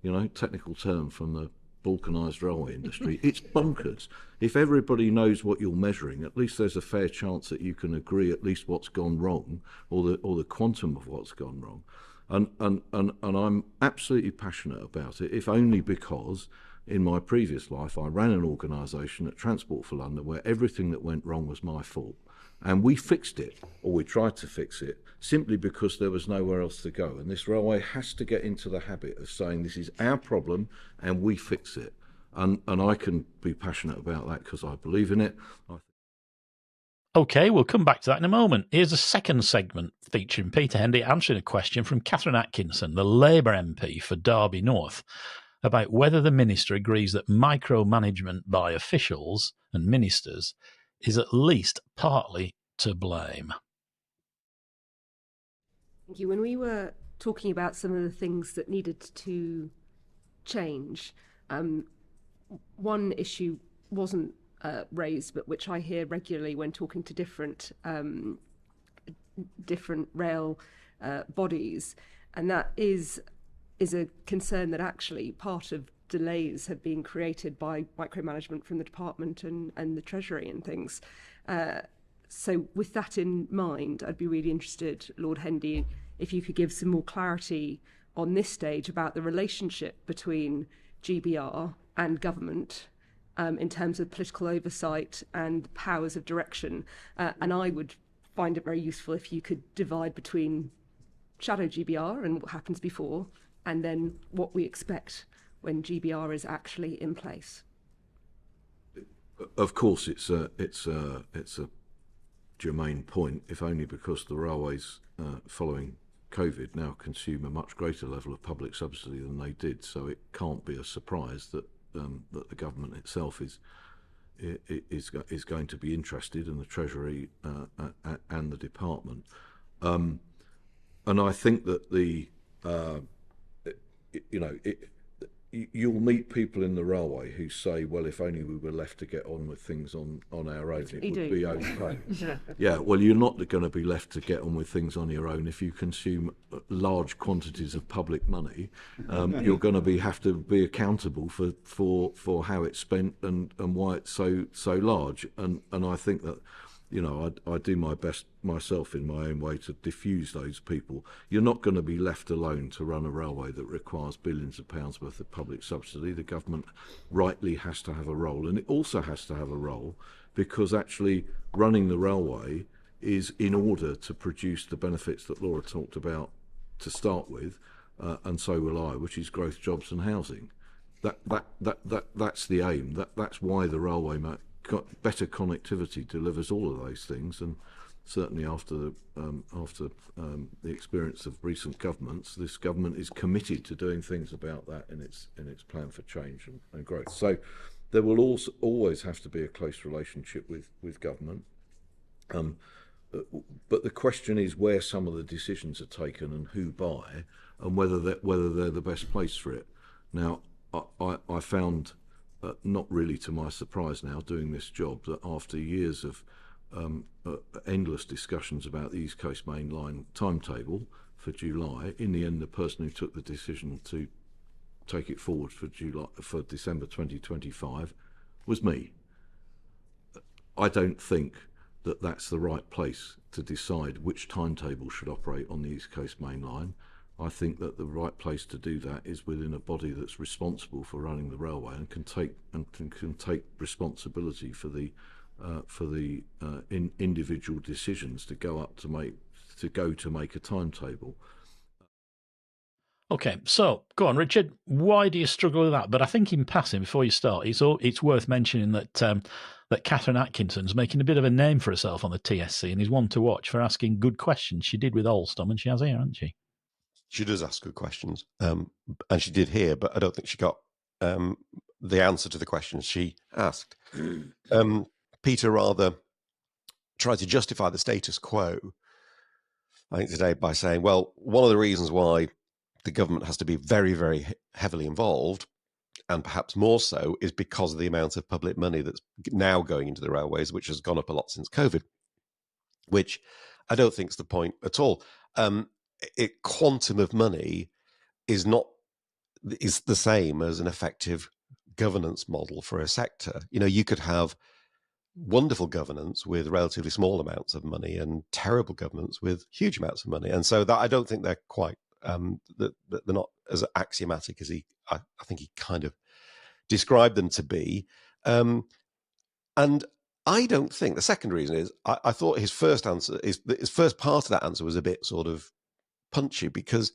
You know, technical term from the balkanised railway industry. It's bonkers. If everybody knows what you're measuring, at least there's a fair chance that you can agree at least what's gone wrong, or the quantum of what's gone wrong. And I'm absolutely passionate about it, if only because in my previous life I ran an organisation at Transport for London where everything that went wrong was my fault. And we fixed it, or we tried to fix it, simply because there was nowhere else to go. And this railway has to get into the habit of saying this is our problem and we fix it. And I can be passionate about that because I believe in it. OK, we'll come back to that in a moment. Here's a second segment featuring Peter Hendy answering a question from Catherine Atkinson, the Labour MP for Derby North, about whether the Minister agrees that micromanagement by officials and ministers is at least partly to blame. Thank you. When we were talking about some of the things that needed to change, one issue wasn't raised, but which I hear regularly when talking to different rail bodies, and that is a concern that actually part of delays have been created by micromanagement from the department and the Treasury and things. So with that in mind, I'd be really interested, Lord Hendy, if you could give some more clarity on this stage about the relationship between GBR and government in terms of political oversight and powers of direction. And I would find it very useful if you could divide between Shadow GBR and what happens before, and then what we expect when GBR is actually in place. Of course, it's a germane point, if only because the railways following COVID now consume a much greater level of public subsidy than they did. So it can't be a surprise that the government itself is going to be interested in the Treasury and the department. And I think that you'll meet people in the railway who say, well, if only we were left to get on with things on our own, it would be okay. Yeah, well, you're not going to be left to get on with things on your own if you consume large quantities of public money. You're going to have to be accountable for how it's spent and why it's so large. And I think that, you know, I do my best myself in my own way to diffuse those people. You're not going to be left alone to run a railway that requires billions of pounds worth of public subsidy. The government rightly has to have a role, and it also has to have a role because actually running the railway is in order to produce the benefits that Laura talked about to start with, and so will I, which is growth, jobs and housing. That's the aim. That's why the railway better connectivity delivers all of those things, and certainly after the experience of recent governments, this government is committed to doing things about that in its plan for change and growth. So there will also always have to be a close relationship with government, but the question is where some of the decisions are taken and who by, and whether they're the best place for it. Now, I found, not really to my surprise now doing this job, that after years of endless discussions about the East Coast Main Line timetable for July, in the end the person who took the decision to take it forward for December 2025 was me. I don't think that that's the right place to decide which timetable should operate on the East Coast Main Line. I think that the right place to do that is within a body that's responsible for running the railway and can take responsibility for the individual decisions to go to make a timetable. Okay, so go on, Richard. Why do you struggle with that? But I think in passing, before you start, it's worth mentioning that that Catherine Atkinson's making a bit of a name for herself on the TSC and is one to watch for asking good questions. She did with Alstom, and she has here, hasn't she? She does ask good questions, and she did here, but I don't think she got the answer to the questions she asked. Peter rather tried to justify the status quo, I think, today by saying, well, one of the reasons why the government has to be very, very heavily involved, and perhaps more so, is because of the amount of public money that's now going into the railways, which has gone up a lot since COVID, which I don't think is the point at all. Quantum of money is the same as an effective governance model for a sector. You know, you could have wonderful governance with relatively small amounts of money and terrible governance with huge amounts of money. And so that I don't think they're quite they're not as axiomatic as I think he kind of described them to be. And I don't think the second reason is I thought his first part of that answer was a bit sort of punchy, because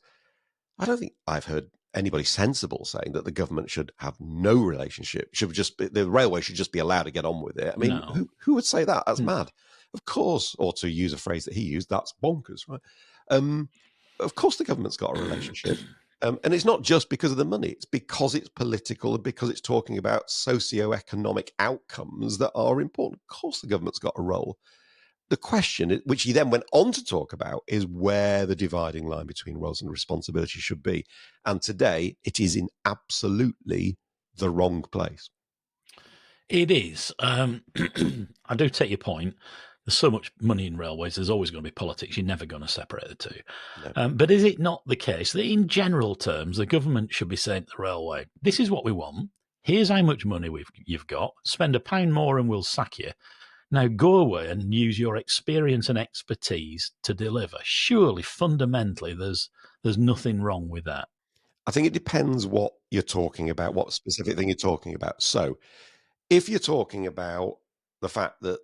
I don't think I've heard anybody sensible saying that the government should have no relationship, the railway should just be allowed to get on with it. I mean, no. Who would say that? That's mad. Of course, or to use a phrase that he used, that's bonkers, right? Of course the government's got a relationship. And it's not just because of the money. It's because it's political and because it's talking about socio-economic outcomes that are important. Of course the government's got a role. The question, which he then went on to talk about, is where the dividing line between roles and responsibility should be. And today, it is in absolutely the wrong place. It is. I do take your point. There's so much money in railways, there's always going to be politics. You're never going to separate the two. No. But is it not the case that in general terms, the government should be saying to the railway, this is what we want. Here's how much money you've got. Spend £1 more and we'll sack you. Now go away and use your experience and expertise to deliver. Surely, fundamentally, there's nothing wrong with that. I think it depends what you're talking about, what specific thing you're talking about. So if you're talking about the fact that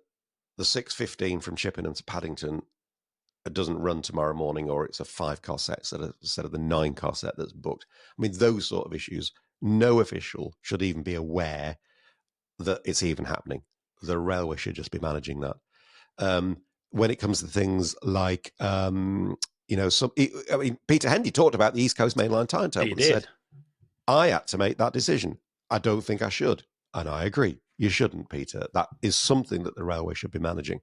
the 6:15 from Chippenham to Paddington doesn't run tomorrow morning, or it's a 5-car set instead of the 9-car set that's booked, I mean, those sort of issues, no official should even be aware that it's even happening. The railway should just be managing that. When it comes to things like, Peter Hendy talked about the East Coast Mainline timetable and said, I had to make that decision. I don't think I should. And I agree. You shouldn't, Peter. That is something that the railway should be managing.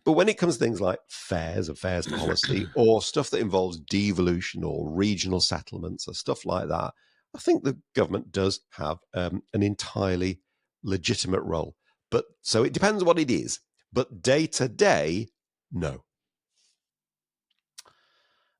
But when it comes to things like fares policy, or stuff that involves devolution or regional settlements or stuff like that, I think the government does have an entirely legitimate role. But so it depends what it is. But day to day, no.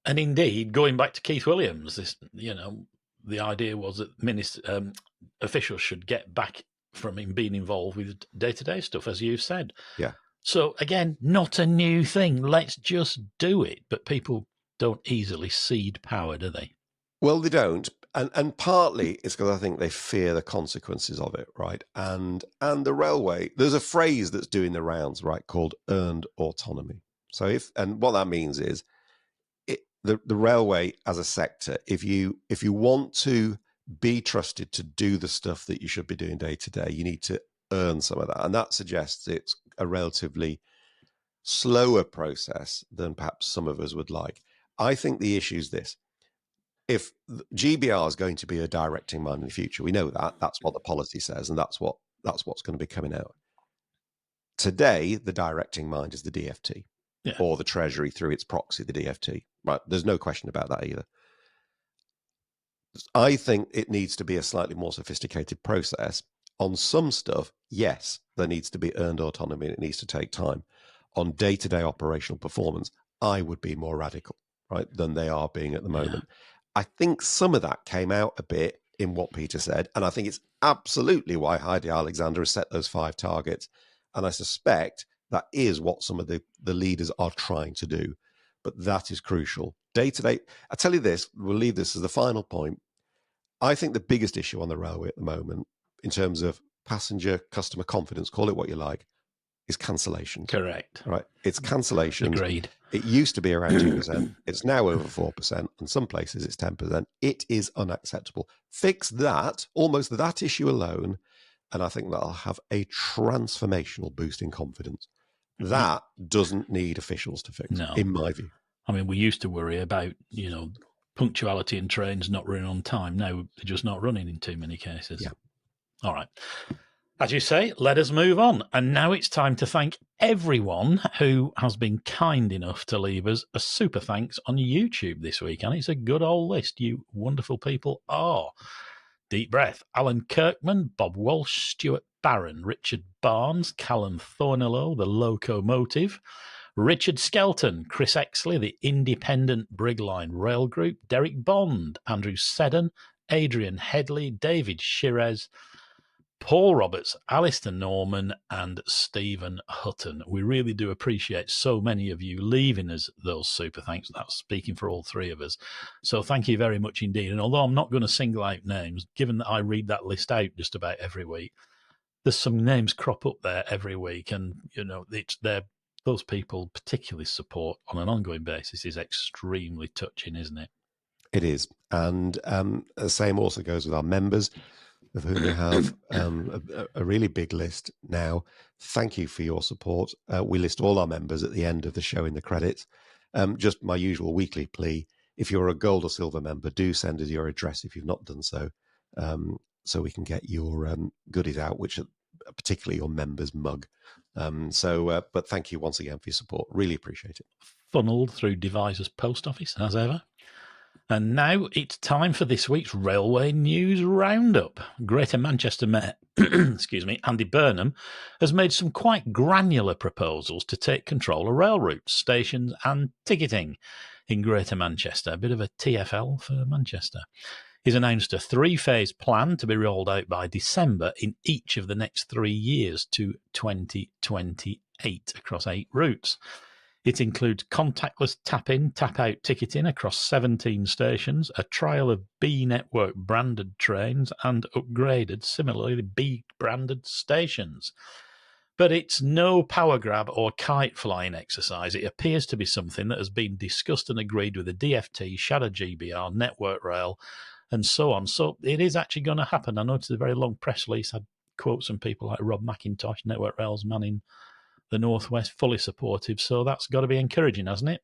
And indeed, going back to Keith Williams, the idea was that officials should get back from him being involved with day-to-day stuff, as you've said. Yeah. So again, not a new thing. Let's just do it. But people don't easily cede power, do they? Well, they don't. And partly it's because I think they fear the consequences of it, right? And the railway, there's a phrase that's doing the rounds, right, called earned autonomy. So what that means is the railway as a sector, if you want to be trusted to do the stuff that you should be doing day to day, you need to earn some of that. And that suggests it's a relatively slower process than perhaps some of us would like. I think the issue is this. If GBR is going to be a directing mind in the future, we know that. That's what the policy says, and that's what's going to be coming out. Today, the directing mind is the DFT, or the Treasury through its proxy, the DFT. Right? There's no question about that either. I think it needs to be a slightly more sophisticated process. On some stuff, yes, there needs to be earned autonomy and it needs to take time. On day-to-day operational performance, I would be more radical, right, than they are being at the moment. Yeah. I think some of that came out a bit in what Peter said, and I think it's absolutely why Heidi Alexander has set those 5 targets. And I suspect that is what some of the leaders are trying to do. But that is crucial. day-to-day. I tell you this, we'll leave this as the final point. I think the biggest issue on the railway at the moment, in terms of passenger customer confidence, call it what you like, is cancellations. Correct. Right? It's cancellations. Agreed. It used to be around 2%. It's now over 4%. In some places, it's 10%. It is unacceptable. Fix that, almost that issue alone, and I think that'll have a transformational boost in confidence. That doesn't need officials to fix, in my view. I mean, we used to worry about, punctuality in trains not running on time. Now they're just not running in too many cases. Yeah. All right. As you say, let us move on. And now it's time to thank everyone who has been kind enough to leave us a super thanks on YouTube this week. And it's a good old list. You wonderful people are. Deep Breath, Alan Kirkman, Bob Walsh, Stuart Barron, Richard Barnes, Callum Thornillo, The Locomotive, Richard Skelton, Chris Exley, The Independent Brigline Rail Group, Derek Bond, Andrew Seddon, Adrian Headley, David Shirez, Paul Roberts, Alistair Norman, and Stephen Hutton. We really do appreciate so many of you leaving us those super thanks. That's speaking for all three of us. So thank you very much indeed. And although I'm not going to single out names, given that I read that list out just about every week, there's some names crop up there every week. And, those people particularly support on an ongoing basis is extremely touching, isn't it? It is. And the same also goes with our members, of whom we have a really big list now. Thank you for your support. We list all our members at the end of the show in the credits. Just my usual weekly plea, if you're a gold or silver member, do send us your address if you've not done so, so we can get your goodies out, which are particularly your members' mug. But thank you once again for your support. Really appreciate it. Funneled through Deviser's post office, as ever. And now it's time for this week's Railway News Roundup. Greater Manchester Mayor, Andy Burnham, has made some quite granular proposals to take control of rail routes, stations and ticketing in Greater Manchester. A bit of a TFL for Manchester. He's announced a 3-phase plan to be rolled out by December in each of the next 3 years to 2028 across 8 routes. It includes contactless tap-in, tap-out ticketing across 17 stations, a trial of B Network branded trains and upgraded, similarly, B-branded stations. But it's no power grab or kite flying exercise. It appears to be something that has been discussed and agreed with the DfT, Shadow GBR, Network Rail, and so on. So it is actually going to happen. I noticed a very long press release. I'd quote some people like Rob McIntosh, Network Rail's man in the Northwest, fully supportive. So that's got to be encouraging, hasn't it?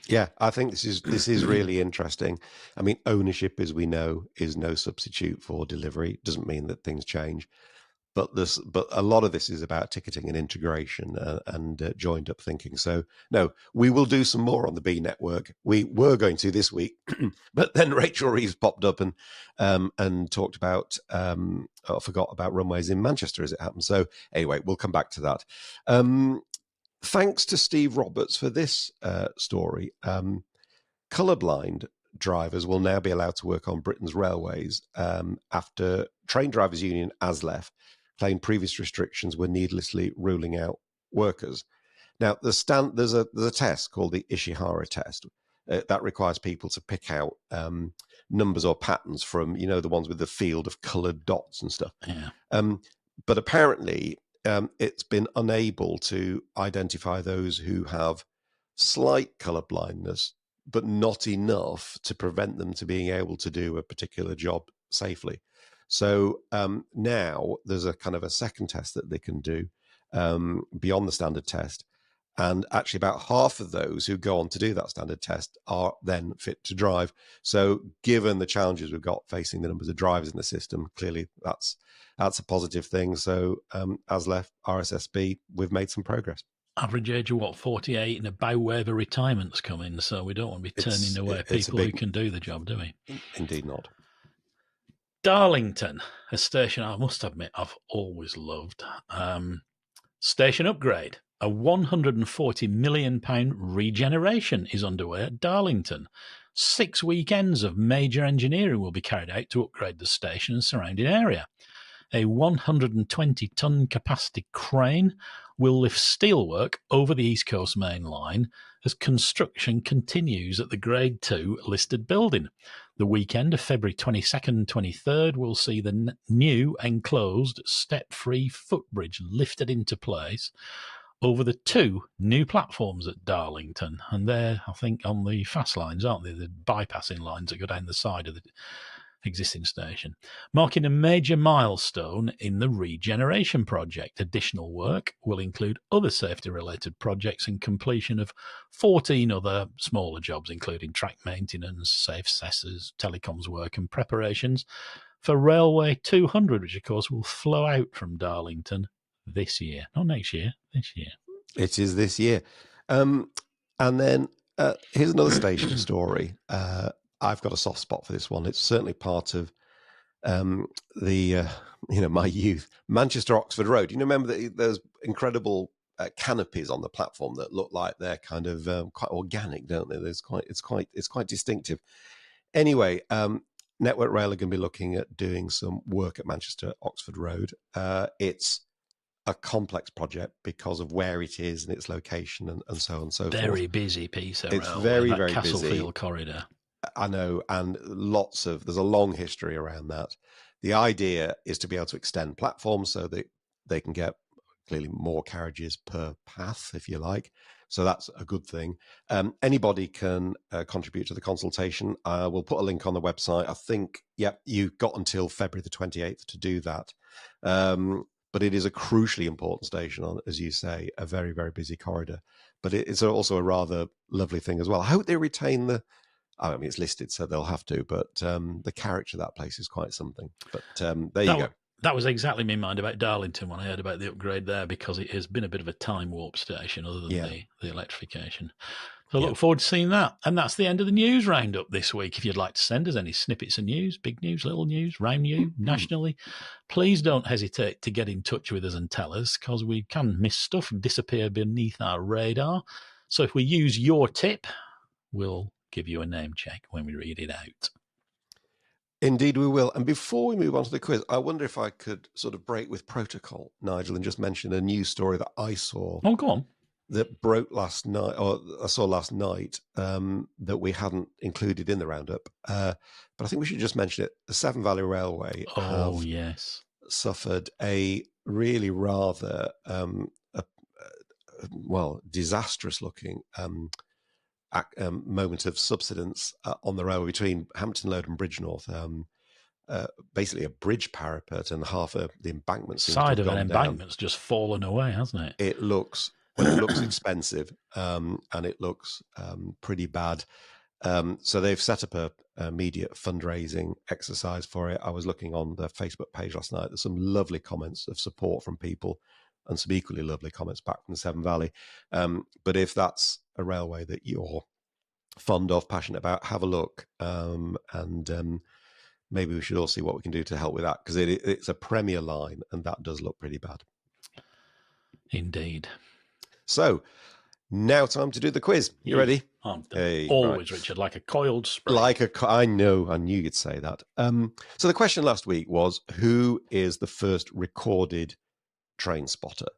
Yeah, I think this is really interesting. I mean, ownership, as we know, is no substitute for delivery. Doesn't mean that things change, but a lot of this is about ticketing and integration and joined up thinking. So no, we will do some more on the B network. We were going to this week, but then Rachel Reeves popped up and talked about forgot about runways in Manchester as it happened. So anyway, we'll come back to that. Thanks to Steve Roberts for this story. Colourblind drivers will now be allowed to work on Britain's railways after Train Drivers Union ASLEF claimed previous restrictions were needlessly ruling out workers. Now, there's a test called the Ishihara test that requires people to pick out numbers or patterns from, the ones with the field of coloured dots and stuff. Yeah. But apparently, it's been unable to identify those who have slight colour blindness, but not enough to prevent them to being able to do a particular job safely. So now there's a kind of a second test that they can do beyond the standard test. And actually about half of those who go on to do that standard test are then fit to drive. So given the challenges we've got facing the numbers of drivers in the system, clearly that's a positive thing. So ASLEF, RSSB, we've made some progress. Average age of 48 and a bow wave of retirement's coming. So we don't want to be turning away people who can do the job, do we? Indeed not. Darlington, a station I must admit I've always loved. Station upgrade. A £140 million regeneration is underway at Darlington. 6 weekends of major engineering will be carried out to upgrade the station and surrounding area. a 120-ton capacity crane will lift steelwork over the East Coast Main Line as construction continues at the Grade 2 listed building. The weekend of February 22nd and 23rd will see the new enclosed step-free footbridge lifted into place over the 2 new platforms at Darlington. And they're, I think, on the fast lines, aren't they? The bypassing lines that go down the side of the existing station, marking a major milestone in the regeneration project. Additional work will include other safety-related projects and completion of 14 other smaller jobs, including track maintenance, safe cessors, telecoms work, and preparations for Railway 200, which, of course, will flow out from Darlington this year. Not next year, this year. It is this year. And then here's another station story. I've got a soft spot for this one. It's certainly part of my youth. Manchester Oxford Road. You remember that there's incredible canopies on the platform that look like they're kind of quite organic, don't they? It's quite distinctive. Anyway, Network Rail are going to be looking at doing some work at Manchester Oxford Road. It's a complex project because of where it is and its location and so on and so forth. Very busy piece of It's railway, very Castlefield busy. corridor. I know, and there's a long history around that. The idea is to be able to extend platforms so that they can get clearly more carriages per path, if you like. So that's a good thing. Anybody can contribute to the consultation. We'll put a link on the website. I think, you've got until February the 28th to do that. But it is a crucially important station on, as you say, a very, very busy corridor. But it's also a rather lovely thing as well. I hope they retain it's listed, so they'll have to, but the character of that place is quite something. But there you go. That was exactly my mind about Darlington when I heard about the upgrade there, because it has been a bit of a time warp station other than the electrification. So I look forward to seeing that. And that's the end of the news roundup this week. If you'd like to send us any snippets of news, big news, little news, round you, nationally, please don't hesitate to get in touch with us and tell us, because we can miss stuff and disappear beneath our radar. So if we use your tip, we'll give you a name check when we read it out. Indeed we will. And before we move on to the quiz, I wonder if I could sort of break with protocol, Nigel, and just mention a news story that I saw. Oh, go on. That broke last night, or I saw last night, that we hadn't included in the roundup. But I think we should just mention it. The Severn Valley Railway suffered a really rather disastrous looking moment of subsidence on the railway between Hampton Road and Bridgenorth. Basically a bridge parapet and half of the embankment side of an embankment's just fallen away, hasn't it? It looks expensive, and it looks pretty bad. So they've set up a immediate fundraising exercise for it. I was looking on the Facebook page last night. There's some lovely comments of support from people and some equally lovely comments back from the Severn Valley. But if that's a railway that you're fond of, passionate about, have a look. And maybe we should all see what we can do to help with that, because it's a premier line and that does look pretty bad. Indeed. So now time to do the quiz. You ready? Always, right. Richard, like a coiled spring. I knew you'd say that. So the question last week was, who is the first recorded train spotter?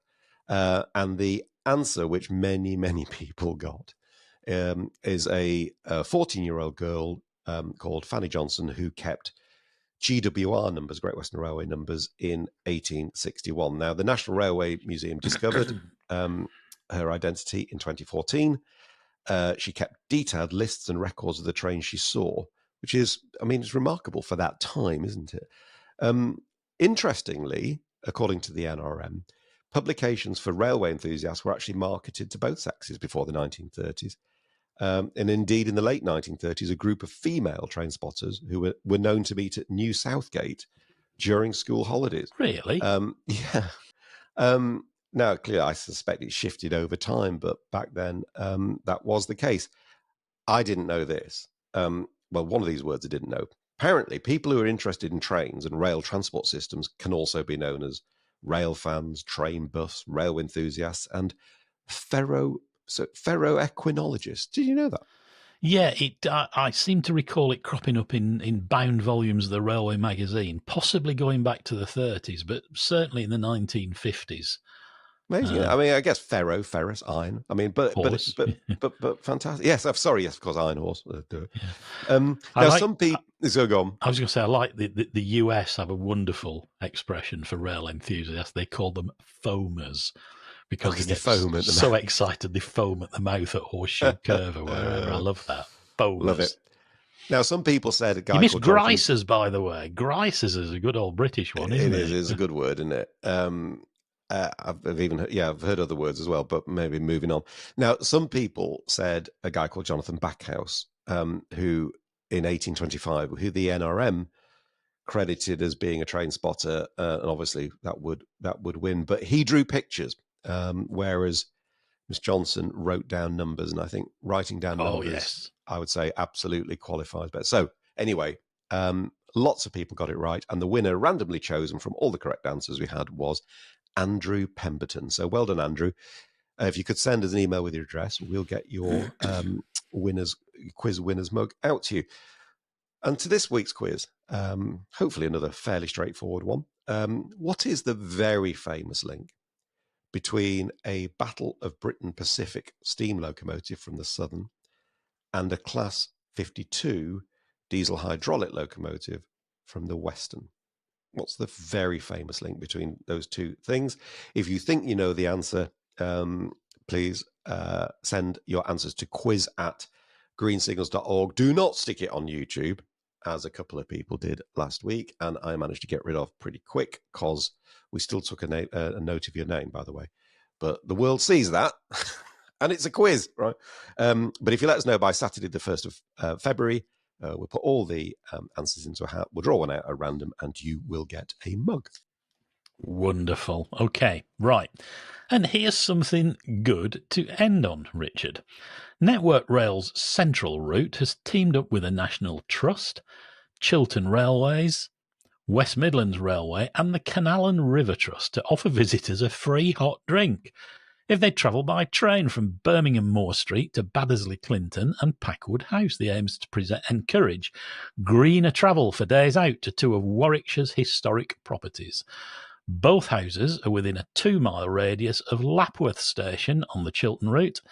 And the answer, which many, many people got, is a 14-year-old girl called Fanny Johnson, who kept GWR numbers, Great Western Railway numbers, in 1861. Now, the National Railway Museum discovered her identity in 2014. She kept detailed lists and records of the trains she saw, which is, it's remarkable for that time, isn't it? Interestingly, according to the NRM, publications for railway enthusiasts were actually marketed to both sexes before the 1930s. And indeed, in the late 1930s, a group of female train spotters who were known to meet at New Southgate during school holidays. Really? Yeah. Now, clearly, I suspect it shifted over time, but back then that was the case. I didn't know this. One of these words I didn't know. Apparently, people who are interested in trains and rail transport systems can also be known as rail fans, train buffs, railway enthusiasts, and ferroequinologists. Did you know that? Yeah, I seem to recall it cropping up in bound volumes of the Railway magazine, possibly going back to the 30s, but certainly in the 1950s. Amazing. I mean, I guess ferrous, iron. I mean, but Horse. but fantastic. Yes, I'm sorry. Yes, of course, iron horse. Some people. So go on. I was going to say, I like the US have a wonderful expression for rail enthusiasts. They call them foamers because they get so excited they foam at the mouth at Horseshoe Curve or wherever. I love that. Foamers. Love it. Now, some people said a guy you missed called Grices, by the way. Grices is a good old British one, isn't it? It is a good word, isn't it? I've heard other words as well, but maybe moving on. Now, some people said a guy called Jonathan Backhouse, who in 1825, who the NRM credited as being a train spotter, and obviously that would win. But he drew pictures, whereas Miss Johnson wrote down numbers, and I think writing down numbers, I would say, absolutely qualifies better. So anyway, lots of people got it right, and the winner, randomly chosen from all the correct answers we had, was Andrew Pemberton. So well done, Andrew. If you could send us an email with your address, we'll get your quiz winners mug out to you. And to this week's quiz, hopefully another fairly straightforward one. What is the very famous link between a Battle of Britain Pacific steam locomotive from the Southern and a Class 52 diesel hydraulic locomotive from the Western? What's the very famous link between those two things? If you think you know the answer, please send your answers to quiz@greensignals.org. Do not stick it on YouTube, as a couple of people did last week, and I managed to get rid of pretty quick because we still took a note of your name, by the way. But the world sees that, and it's a quiz, right? But if you let us know by Saturday, the 1st of February, we'll put all the answers into a hat. We'll draw one out at random, and you will get a mug. Wonderful. Okay, right. And here's something good to end on, Richard. Network Rail's central route has teamed up with a national trust, Chiltern Railways, West Midlands Railway, and the Canal and River Trust to offer visitors a free hot drink if they travel by train from Birmingham Moor Street to Baddesley Clinton and Packwood House. The aim is to encourage greener travel for days out to two of Warwickshire's historic properties. Both houses are within a 2-mile radius of Lapworth Station on the Chiltern route,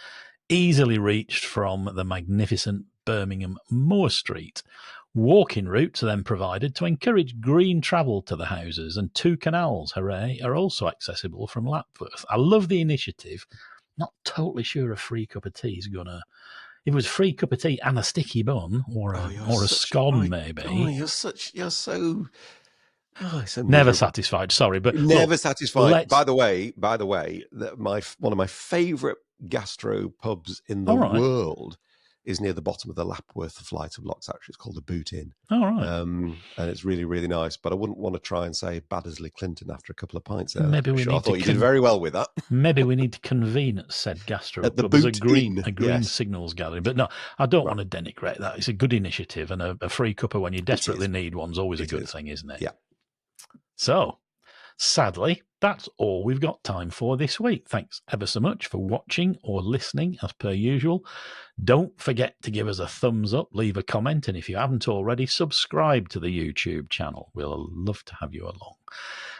easily reached from the magnificent Birmingham Moor Street. Walking routes are then provided to encourage green travel to the houses, and 2 canals, hooray, are also accessible from Lapworth. I love the initiative. Not totally sure a free cup of tea is gonna. If it was free cup of tea and a sticky bun or a scone, maybe. You're so. Oh, so never satisfied. Sorry, but never satisfied. By the way, one of my favourite gastro pubs in the world is near the bottom of the Lapworth flight of locks. Actually, it's called the Boot Inn. All right, and it's really, really nice. But I wouldn't want to try and say Baddesley Clinton after a couple of pints there. Maybe we need I thought you did very well with that. Maybe we need to convene at said gastro at the pub. Boot Inn. A green signals gathering. But no, I don't want to denigrate that. It's a good initiative, and a free cuppa when you desperately need one's always a good thing, isn't it? Yeah. So, sadly, that's all we've got time for this week. Thanks ever so much for watching or listening, as per usual. Don't forget to give us a thumbs up, leave a comment, and if you haven't already, subscribe to the YouTube channel. We'll love to have you along.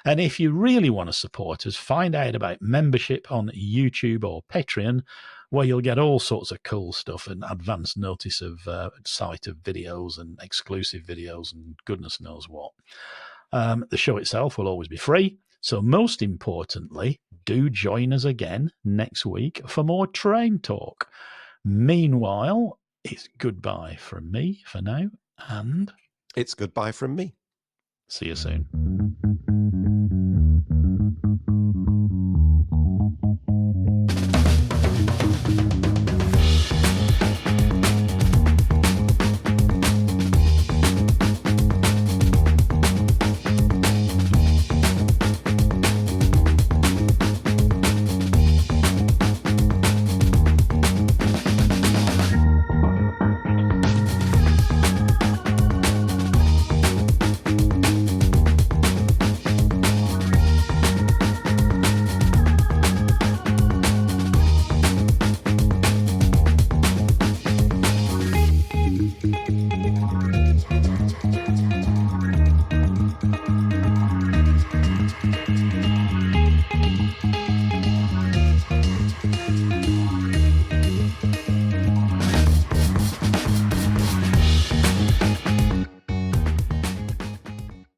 And if you really want to support us, find out about membership on YouTube or Patreon, where you'll get all sorts of cool stuff and advance notice of sight of videos and exclusive videos and goodness knows what. The show itself will always be free. So most importantly, do join us again next week for more train talk. Meanwhile, it's goodbye from me for now, and it's goodbye from me. See you soon.